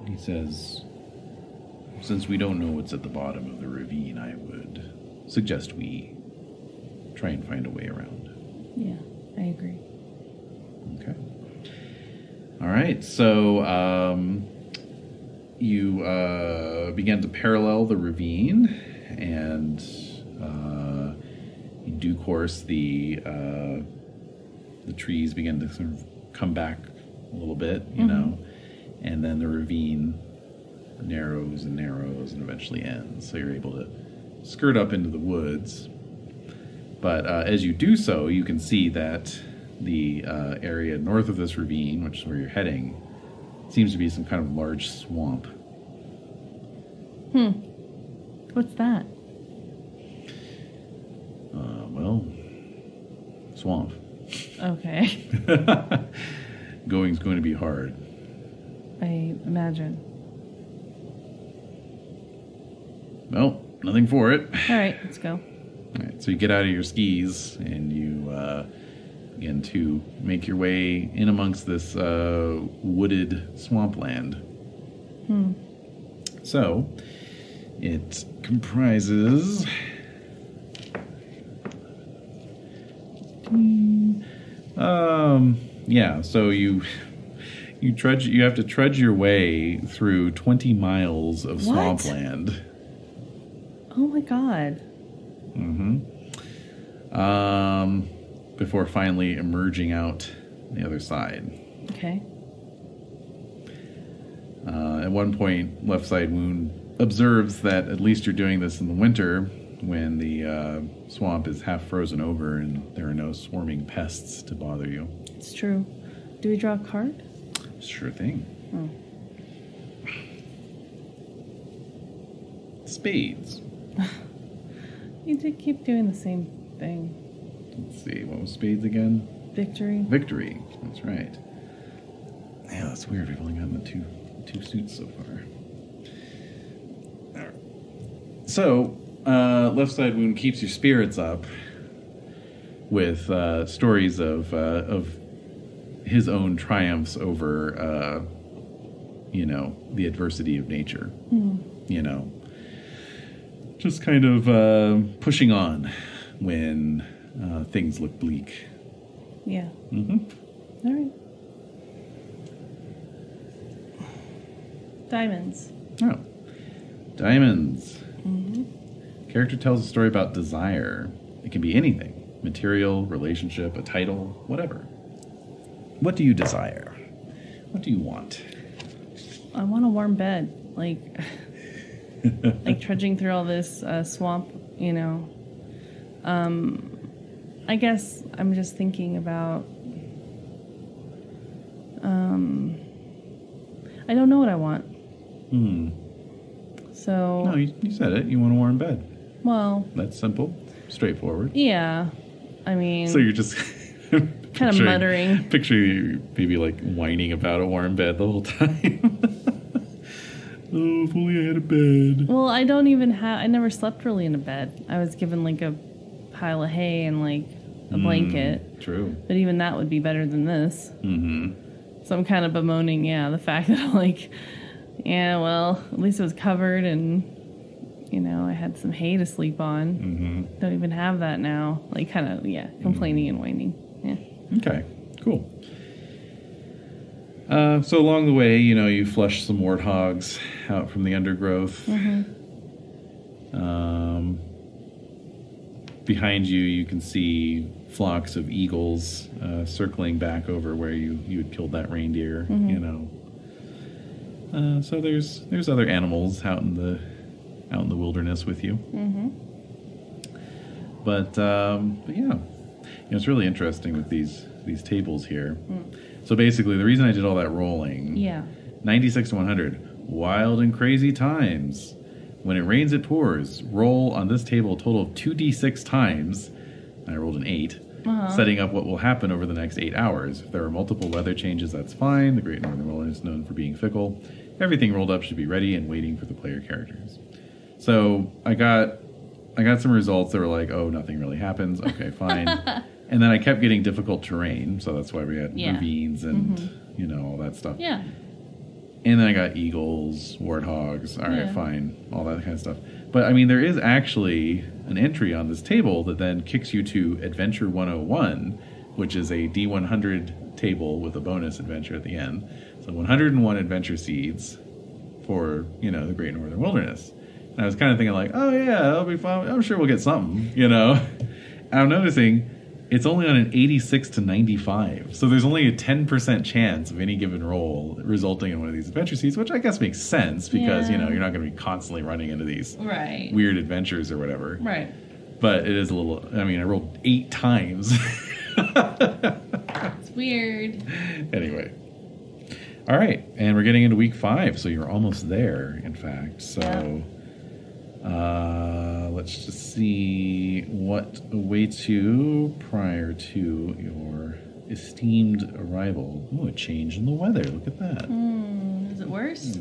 He says, since we don't know what's at the bottom of the ravine, I would suggest we try and find a way around. Yeah, I agree. Okay. All right. So you began to parallel the ravine, and in due course, the trees begin to sort of come back a little bit, you know, and then the ravine narrows and narrows and eventually ends. So you're able to skirt up into the woods. But as you do so, you can see that the area north of this ravine, which is where you're heading, seems to be some kind of large swamp. What's that? Well, swamp. Okay. Going's going to be hard. I imagine. Well, nothing for it. All right, let's go. All right, so you get out of your skis and you begin to make your way in amongst this wooded swampland. So it comprises so you have to trudge your way through 20 miles of swampland. Oh my god. Before finally emerging out the other side. Okay. At one point, Left Side Wound observes that at least you're doing this in the winter when the swamp is half frozen over and there are no swarming pests to bother you. It's true. Do we draw a card? Sure thing. Oh. Spades. You did keep doing the same thing. Let's see, what was spades again? Victory. Victory, that's right. Yeah, that's weird. We've only gotten the two suits so far. All right. So, Left Side Wound keeps your spirits up with stories of his own triumphs over, the adversity of nature. You know, just kind of pushing on when things look bleak. Yeah. All right. Diamonds. Oh. Diamonds. Character tells a story about desire. It can be anything. Material, relationship, a title, whatever. What do you desire? What do you want? I want a warm bed. Like trudging through all this swamp, I guess I'm just thinking about... I don't know what I want. So... No, you said it. You want a warm bed. Well... That's simple. Straightforward. Yeah. I mean... So you're just... kind of muttering. Picturing you maybe whining about a warm bed the whole time. Oh, if only I had a bed. Well, I don't even have... I never slept really in a bed. I was given a pile of hay and a blanket. True. But even that would be better than this. So I'm kind of bemoaning, the fact that at least it was covered and, I had some hay to sleep on. Don't even have that now. Complaining and whining. Yeah. Okay, cool. So along the way, you flush some warthogs out from the undergrowth. Behind you, you can see flocks of eagles circling back over where you had killed that reindeer. So there's other animals out in the wilderness with you. But yeah, it's really interesting with these tables here. So basically, the reason I did all that rolling, 96 to 100, wild and crazy times. When it rains, it pours. Roll on this table a total of 2d6 times. I rolled an 8, setting up what will happen over the next 8 hours. If there are multiple weather changes, that's fine. The Great Northern Wilderness is known for being fickle. Everything rolled up should be ready and waiting for the player characters. So I got some results that were like, oh, nothing really happens. Okay, fine. And then I kept getting difficult terrain, so that's why we had ravines and, all that stuff. Yeah. And then I got eagles, warthogs, all right, fine, all that kind of stuff. But, I mean, there is actually an entry on this table that then kicks you to Adventure 101, which is a D100 table with a bonus adventure at the end. So 101 adventure seeds for, the Great Northern Wilderness. And I was kind of thinking like, oh, yeah, that'll be fun. I'm sure we'll get something, And I'm noticing it's only on an 86 to 95. So there's only a 10% chance of any given roll resulting in one of these adventure seeds, which I guess makes sense because, you're not going to be constantly running into these weird adventures or whatever. Right. But it is a little, I rolled 8 times. It's weird. Anyway. All right. And we're getting into week 5. So you're almost there, in fact. So... let's just see what awaits you prior to your esteemed arrival. Oh, a change in the weather. Look at that. Is it worse?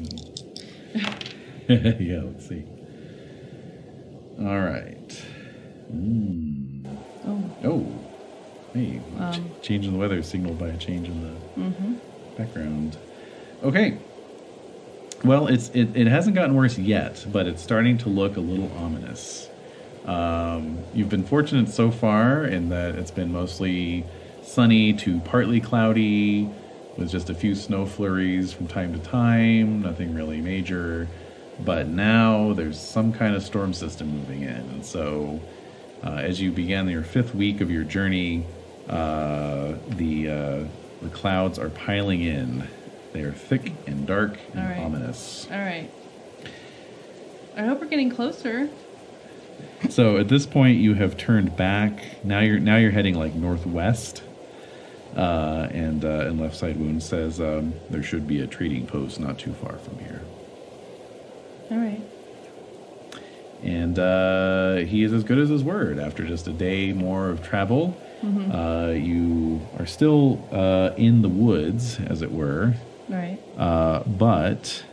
Yeah, let's see. All right. Oh. Hey, change in the weather is signaled by a change in the background. Okay. Well, it hasn't gotten worse yet, but it's starting to look a little ominous. You've been fortunate so far in that it's been mostly sunny to partly cloudy, with just a few snow flurries from time to time, nothing really major. But now there's some kind of storm system moving in, and so as you began your 5th week of your journey, the clouds are piling in. They are thick and dark and ominous. All right. I hope we're getting closer. So at this point, you have turned back. Now you're heading like northwest, and Left Side Wound says there should be a trading post not too far from here. All right. And he is as good as his word. After just a day more of travel, you are still in the woods, as it were. Right. But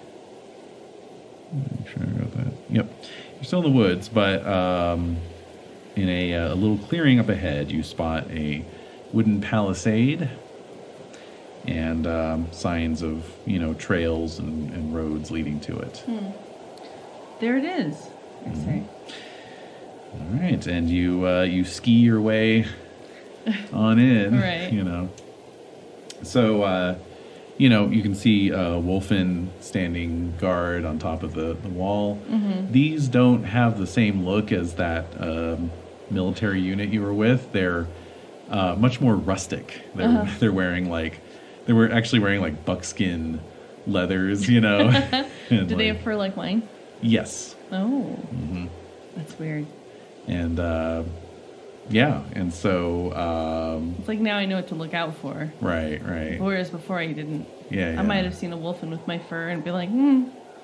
make sure I got that. Yep, you're still in the woods, but in a little clearing up ahead, you spot a wooden palisade and signs of trails and roads leading to it. There it is. I say. All right, and you ski your way on in. Right. So. You can see Wolfen standing guard on top of the wall. These don't have the same look as that military unit you were with. They're much more rustic. They're wearing actually wearing buckskin leathers, Do they have fur like mine? Yes. Oh. That's weird. And yeah, and so... it's like now I know what to look out for. Right. Whereas before I didn't. Yeah. I might have seen a wolfen with my fur and be like,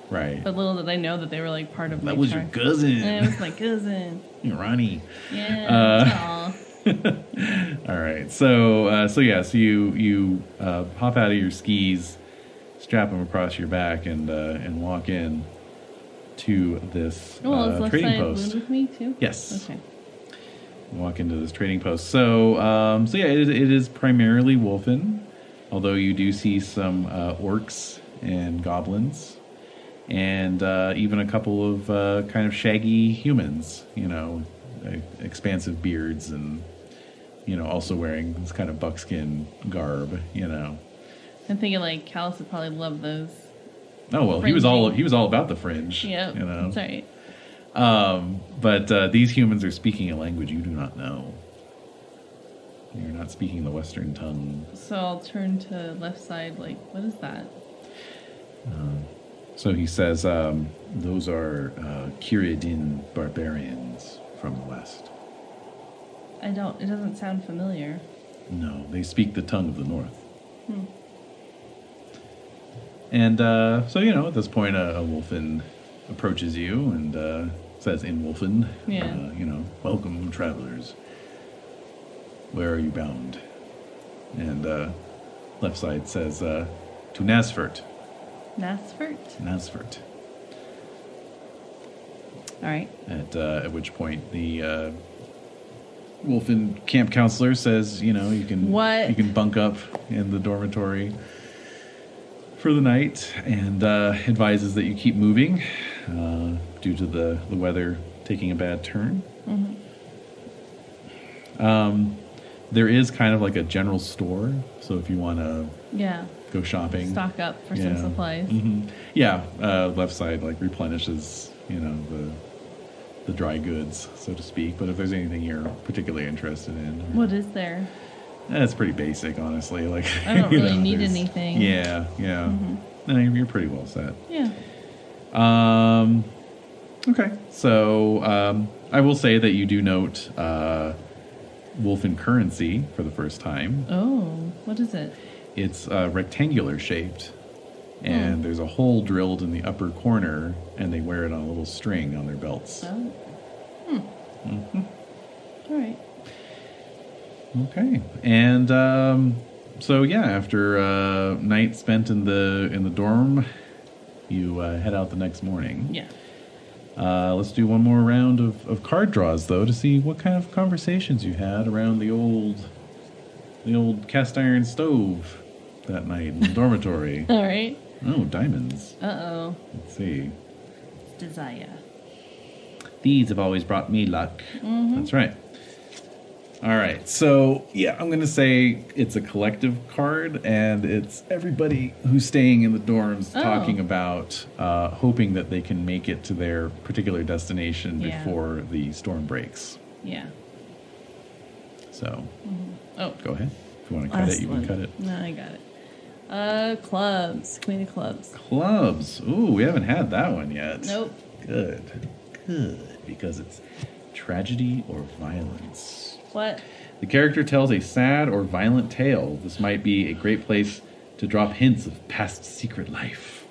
Right. But little did I know that they were part of my That was chart. your cousin. And it was my cousin. Ronnie. Yeah. All right. So you hop out of your skis, strap them across your back, and walk in to this trading post. With me too? Yes. Okay. Walk into this trading post. So yeah, it is primarily Wolfen, although you do see some orcs and goblins, and even a couple of kind of shaggy humans, expansive beards, and also wearing this kind of buckskin garb, I'm thinking Callus would probably love those. Oh well, he was all about the fringe. Yeah, that's right. But these humans are speaking a language you do not know. You're not speaking the Western tongue. So I'll turn to left side, what is that? So he says, those are Kiridin barbarians from the West. It doesn't sound familiar. No, they speak the tongue of the North. And so, at this point, a wolfen approaches you and says in wolfen, welcome, travelers. Where are you bound? And left side says, to Nasfert. Nasfert. All right. At which point the wolfen camp counselor says, you can bunk up in the dormitory for the night, and advises that you keep moving due to the weather taking a bad turn. There is kind of like a general store, so if you want to go shopping, stock up for some supplies. Left side like replenishes the dry goods, so to speak. But if there's anything you're particularly interested in, what is there? It's pretty basic, honestly. Like I don't really need anything. Yeah. No, you're pretty well set. Yeah. Okay. So I will say that you do note wolfen currency for the first time. Oh, what is it? It's rectangular shaped, and there's a hole drilled in the upper corner, and they wear it on a little string on their belts. Oh. All right. Okay, and after a night spent in the dorm, you head out the next morning. Yeah. Let's do one more round of card draws, though, to see what kind of conversations you had around the old cast iron stove that night in the dormitory. All right. Oh, diamonds. Uh-oh. Let's see. Desire. These have always brought me luck. That's right. All right, so I'm going to say it's a collective card, and it's everybody who's staying in the dorms talking about hoping that they can make it to their particular destination before the storm breaks. Yeah. So, go ahead. If you want to cut it, you can cut it. No, I got it. Clubs. Queen of clubs. Clubs. Ooh, we haven't had that one yet. Nope. Good. Because it's tragedy or violence. What? The character tells a sad or violent tale. This might be a great place to drop hints of past secret life.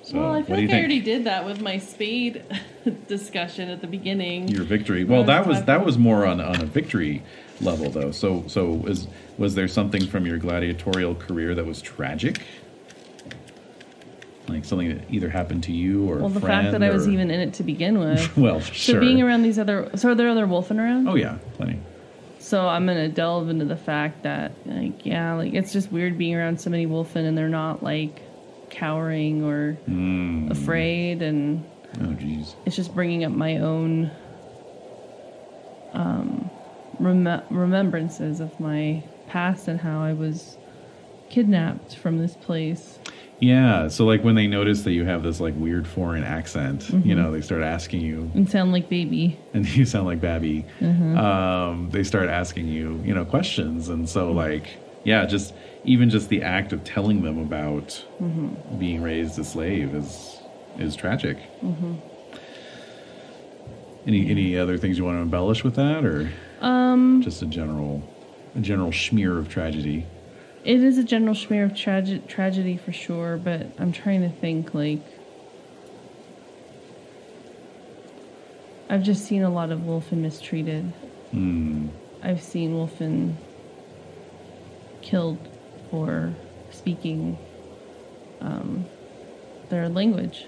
So, well, I feel like I already did that with my spade discussion at the beginning. Your victory. Well, that was more on a victory level, though. So was there something from your gladiatorial career that was tragic? Like something that either happened to you or well, the fact that I was even in it to begin with. Well, sure. So being around these other... So are there other wolfen around? Oh, yeah. Plenty. So I'm going to delve into the fact that, it's just weird being around so many wolfen and they're not, cowering or afraid. And oh, geez. It's just bringing up my own remembrances of my past and how I was kidnapped from this place. Yeah, so when they notice that you have this weird foreign accent, they start asking you and sound like baby, and you sound like Babby. They start asking you, questions, and so just the act of telling them about being raised a slave is tragic. Any other things you want to embellish with that, or just a general smear of tragedy? It is a general smear of tragedy for sure, but I'm trying to think, I've just seen a lot of wolfen mistreated. I've seen wolfen killed for speaking their language.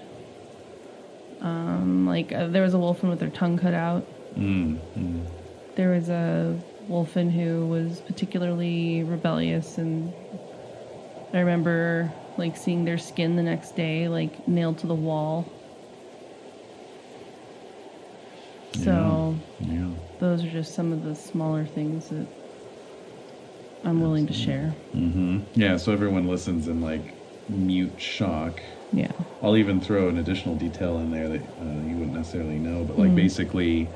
There was a wolfen with their tongue cut out. There was a wolfen who was particularly rebellious, and I remember seeing their skin the next day nailed to the wall. So those are just some of the smaller things that I'm willing to share. Yeah, so everyone listens in mute shock. Yeah, I'll even throw an additional detail in there that you wouldn't necessarily know, but basically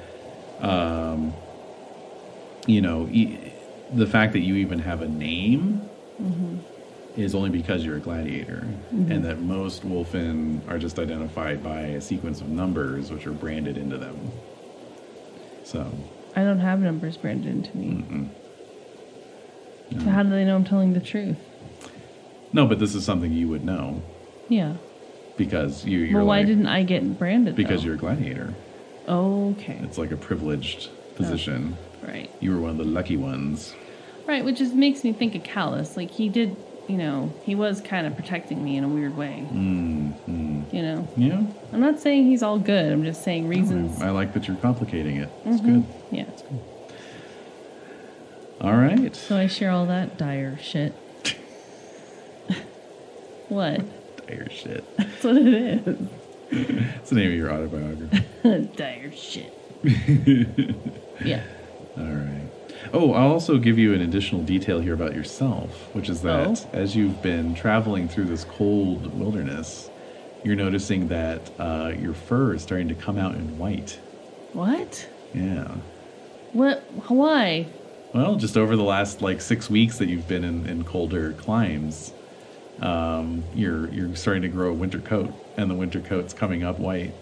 the fact that you even have a name is only because you're a gladiator, and that most wolfen are just identified by a sequence of numbers which are branded into them. So I don't have numbers branded into me. So how do they know I'm telling the truth? No, but this is something you would know Yeah. because you're Well, why like, didn't I get branded? because though? you're a gladiator. Okay. It's like a privileged position. Right. You were one of the lucky ones. Right, which just makes me think of Callus. Like, he did, he was kind of protecting me in a weird way. You know? Yeah. I'm not saying he's all good. I'm just saying reasons. I like that you're complicating it. It's good. Yeah. It's good. All right. So I share all that dire shit. What? Dire shit. That's what it is. It's the name of your autobiography. Dire shit. Yeah. All right. Oh, I'll also give you an additional detail here about yourself, which is that as you've been traveling through this cold wilderness, you're noticing that your fur is starting to come out in white. What? Yeah. What? Why? Well, just over the last 6 weeks that you've been in colder climes, you're starting to grow a winter coat, and the winter coat's coming up white.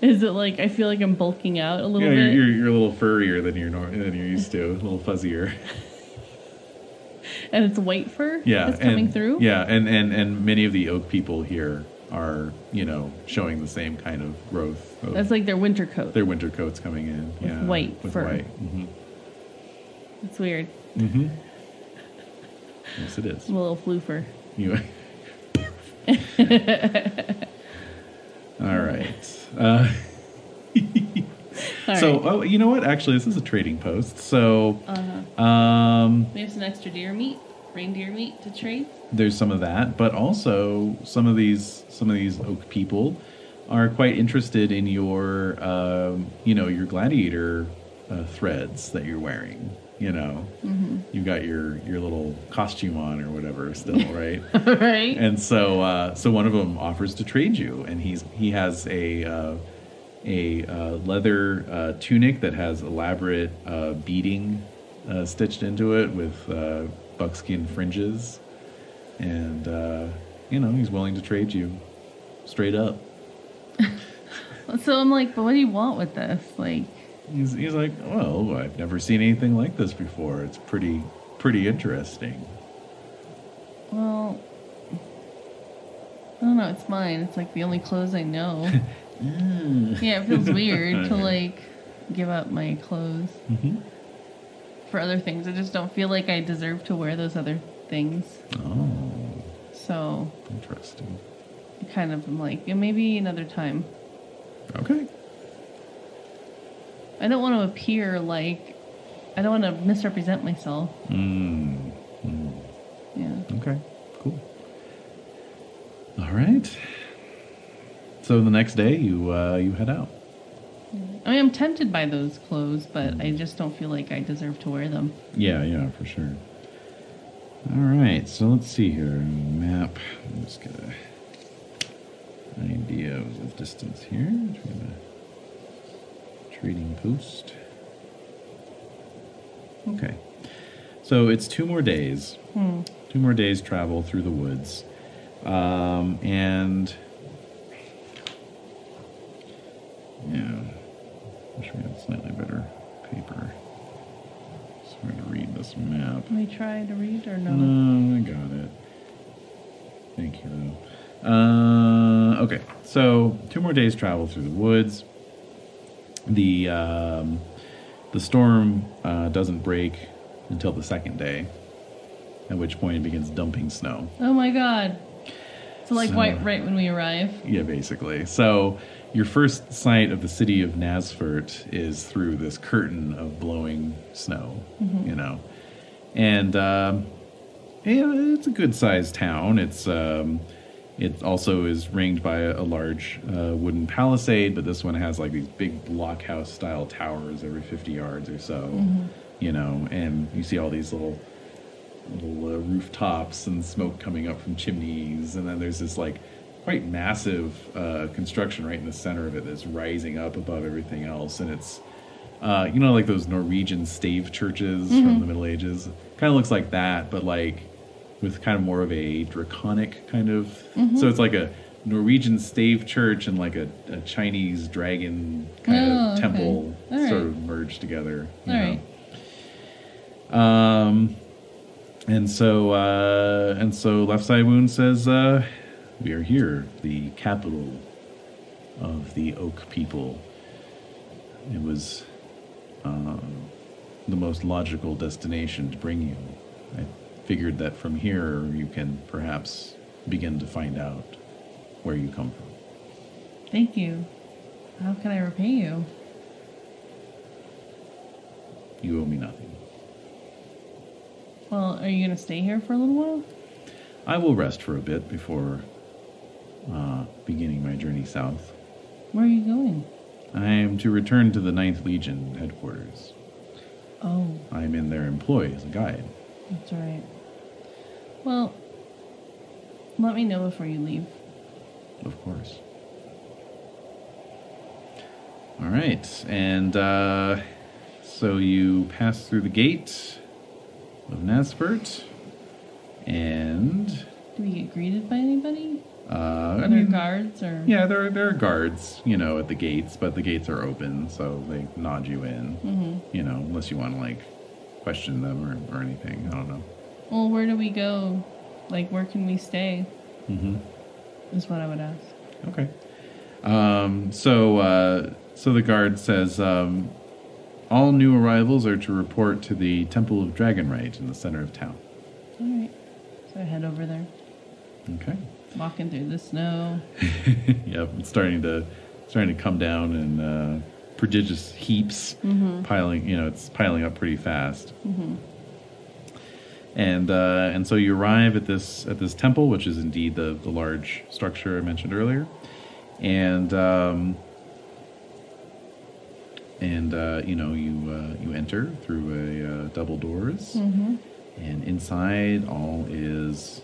Is it like I feel like I'm bulking out a little bit? You're a little furrier than you're used to, a little fuzzier. And it's white fur. Yeah, that's coming through. Yeah, and many of the oak people here are showing the same kind of growth. That's like their winter coat. Their winter coats coming in. With white with fur. white. Mm-hmm. It's weird. Mm-hmm. Yes, it is. I'm a little floofer. You. All right. So, you know what? Actually, this is a trading post. So, we have some extra reindeer meat to trade. There's some of that, but also some of these oak people are quite interested in your, your gladiator threads that you're wearing. You've got your little costume on or whatever still, right? Right. And so one of them offers to trade you, and he has a leather tunic that has elaborate beading stitched into it with buckskin fringes, and he's willing to trade you straight up. So I'm like, but what do you want with this? Like, he's like, well, I've never seen anything like this before. It's pretty interesting. Well, I don't know. It's mine. It's like the only clothes I know. Yeah, it feels weird to give up my clothes for other things. I just don't feel like I deserve to wear those other things. Oh, so interesting. I kind of am like, maybe another time. Okay. I don't want to appear like I don't want to misrepresent myself. Yeah. Okay. Cool. All right. So the next day, you head out. I mean, I'm tempted by those clothes, but I just don't feel like I deserve to wear them. Yeah, for sure. All right, so let's see here. Map. Let's get an idea of the distance here between the trading post. Okay, so it's 2 more days. 2 more days travel through the woods, and. Yeah, wish we had slightly better paper. It's hard to read this map. Can we try to read or no? No, I got it. Thank you, though. Okay, so 2 more days travel through the woods. The storm doesn't break until the 2nd day, at which point it begins dumping snow. Oh my god. So right when we arrive? Yeah, basically. So your first sight of the city of Nasfert is through this curtain of blowing snow, And it's a good-sized town. It also is ringed by a large wooden palisade, but this one has these big blockhouse-style towers every 50 yards or so, and you see all these little rooftops and smoke coming up from chimneys, and then there's this quite massive construction right in the center of it that's rising up above everything else, and it's like those Norwegian stave churches from the Middle Ages. Kind of looks like that, but with kind of more of a draconic kind of. So it's like a Norwegian stave church and a Chinese dragon kind of temple sort of merged together. You know? And so Left Side Wound says, we are here, the capital of the Oak people. It was the most logical destination to bring you. I figured that from here you can perhaps begin to find out where you come from. Thank you. How can I repay you? You owe me nothing. Well, are you going to stay here for a little while? I will rest for a bit before beginning my journey south. Where are you going? I am to return to the 9th Legion headquarters. Oh. I am in their employ as a guide. That's right. Well, let me know before you leave. Of course. All right, and so you pass through the gate of Naspert, and do we get greeted by anybody? I mean, guards or yeah, there are guards, at the gates, but the gates are open, so they nod you in. Mm-hmm. Unless you want to like question them or anything. I don't know. Well, where do we go? Like, where can we stay? Mm-hmm. Is what I would ask. Okay. So the guard says, all new arrivals are to report to the Temple of Dragonrite in the center of town. All right. So I head over there. Okay. Walking through the snow. Yep, it's starting to come down in prodigious heaps, piling. It's piling up pretty fast. Mm-hmm. And so you arrive at this temple, which is indeed the large structure I mentioned earlier, and you enter through a double doors, and inside all is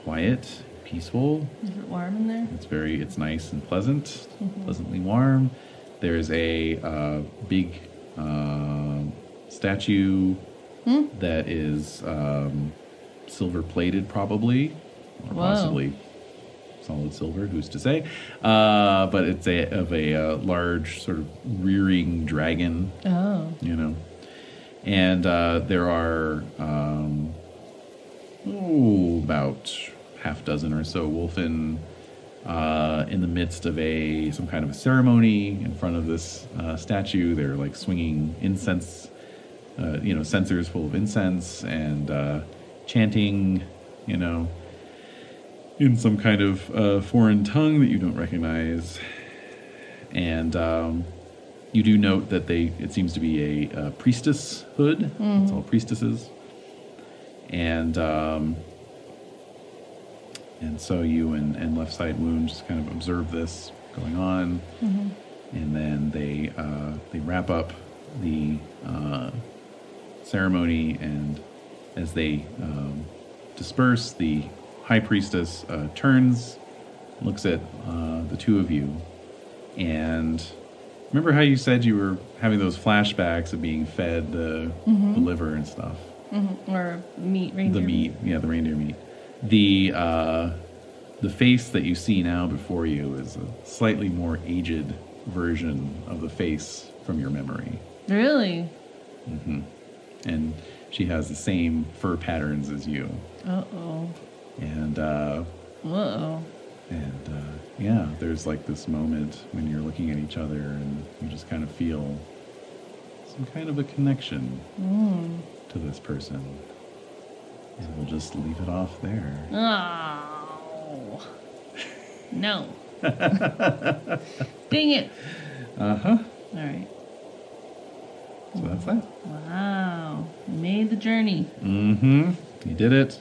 quiet, peaceful. Is it warm in there? It's nice and pleasant, pleasantly warm. There's a big statue that is silver plated, probably, or possibly solid silver. Who's to say? But it's of a large sort of rearing dragon. Oh, and there are about half dozen or so wolfen in the midst of some kind of a ceremony in front of this statue. They're like swinging incense, censers full of incense and chanting, in some kind of foreign tongue that you don't recognize. And you do note that it seems to be a priestess hood. It's all priestesses. And so you and Left Side Wound just kind of observe this going on, and then they wrap up the ceremony, and as they disperse, the High Priestess turns, looks at the two of you, and remember how you said you were having those flashbacks of being fed the liver and stuff? Or meat, reindeer. The meat, yeah, the reindeer meat. The face that you see now before you is a slightly more aged version of the face from your memory. Really? Mm-hmm. And she has the same fur patterns as you. Uh-oh. And, uh-oh. And, yeah, there's like this moment when you're looking at each other and you just kind of feel some kind of a connection to this person. And we'll just leave it off there. Oh. No. Dang it. Uh-huh. All right. So that's that. Wow. You made the journey. Mm-hmm. You did it.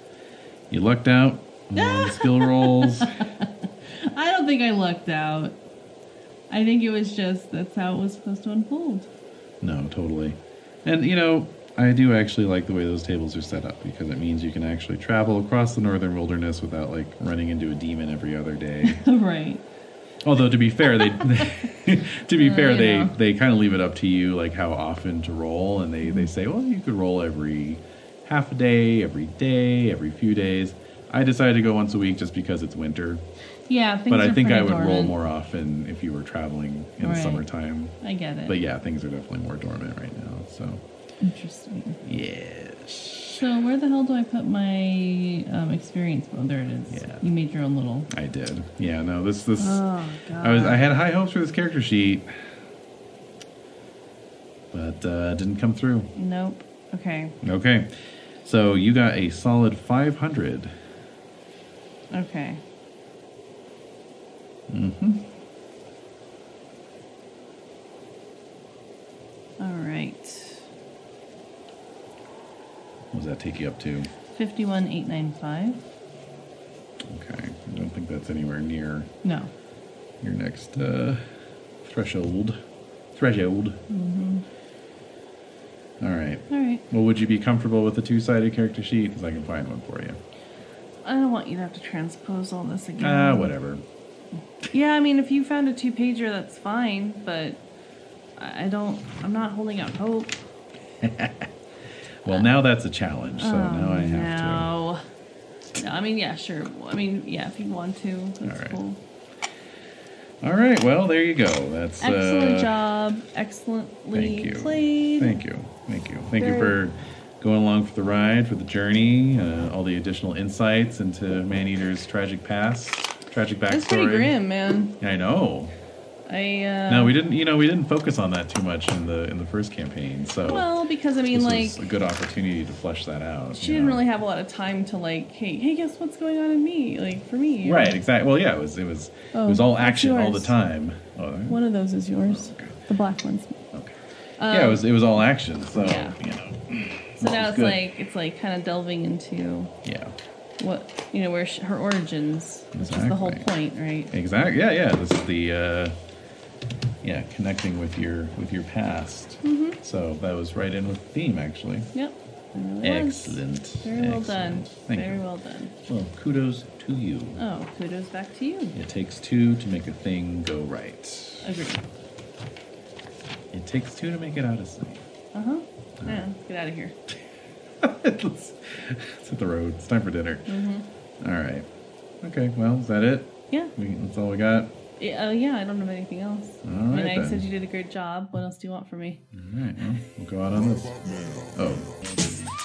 You lucked out on the skill rolls. I don't think I lucked out. I think it was just, that's how it was supposed to unfold. No, totally. And, I do actually like the way those tables are set up, because it means you can actually travel across the northern wilderness without, like, running into a demon every other day. Right. Although, to be fair, they kind of leave it up to you, like, how often to roll, and they say, well, you could roll every half a day, every few days. I decided to go once a week just because it's winter. Yeah, but I think I would dormant. roll more often if you were traveling in the summertime. I get it. But yeah, things are definitely more dormant right now. So, Interesting. Yes. So where the hell do I put my experience? Oh, there it is. Yeah. You made your own little. I did. Yeah. No. This. Oh God. I had high hopes for this character sheet, but didn't come through. Nope. Okay. Okay. So you got a solid 500. Okay. Mm-hmm. All right. What does that take you up to? 51,895. Okay. I don't think that's anywhere near No. your next threshold. Mm-hmm. All right. All right. Well, would you be comfortable with a two-sided character sheet? Because I can find one for you. I don't want you to have to transpose all this again. Whatever. Yeah, I mean, if you found a 2-pager, that's fine, but I'm not holding out hope. Well, now that's a challenge, so now I have No, I mean, yeah, sure. I mean, yeah, if you want to, that's All right. cool. to. All right, well, there you go. That's Excellent job. Excellently Thank you. played. Thank you. Thank you for going along for the ride, for the journey, all the additional insights into Maneater's tragic past, tragic backstory. That's pretty grim, man. I know. No, we didn't focus on that too much in the first campaign. So well, because I mean, this like, was a good opportunity to flesh that out. she didn't really have a lot of time to like, hey, guess what's going on in me? Like for me, Right, exactly. Well, yeah, it was all action all the yours. time. Oh, One of those is yours. okay. The black one's. Okay. Yeah, it was all action. So Yeah. So now good. it's like kind of delving into Yeah. what where her origins, which is the whole Exactly. point, right? Exactly. Yeah. This is the connecting with your past. Mm-hmm. So that was right in with the theme, actually. Yep. It really was. Excellent. Very well done. Thank Very you. well done. Well, kudos to you. Oh, kudos back to you. It takes two to make a thing go right. Agreed. It takes two to make it out of sight. Yeah, let's get out of here. let's hit the road. It's time for dinner. Mm-hmm. All right. Okay. Well, is that it? Yeah. That's all we got. Yeah, I don't have anything else. All I mean, right, I then. said you did a great job. What else do you want from me? All right. Well, we'll go out on this. Oh.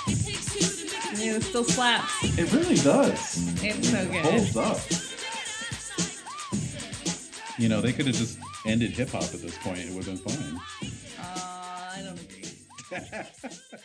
I mean, it still slaps. It really does. It's so good. Holds up. They could have just ended hip hop at this point. It would have been fine. I don't agree.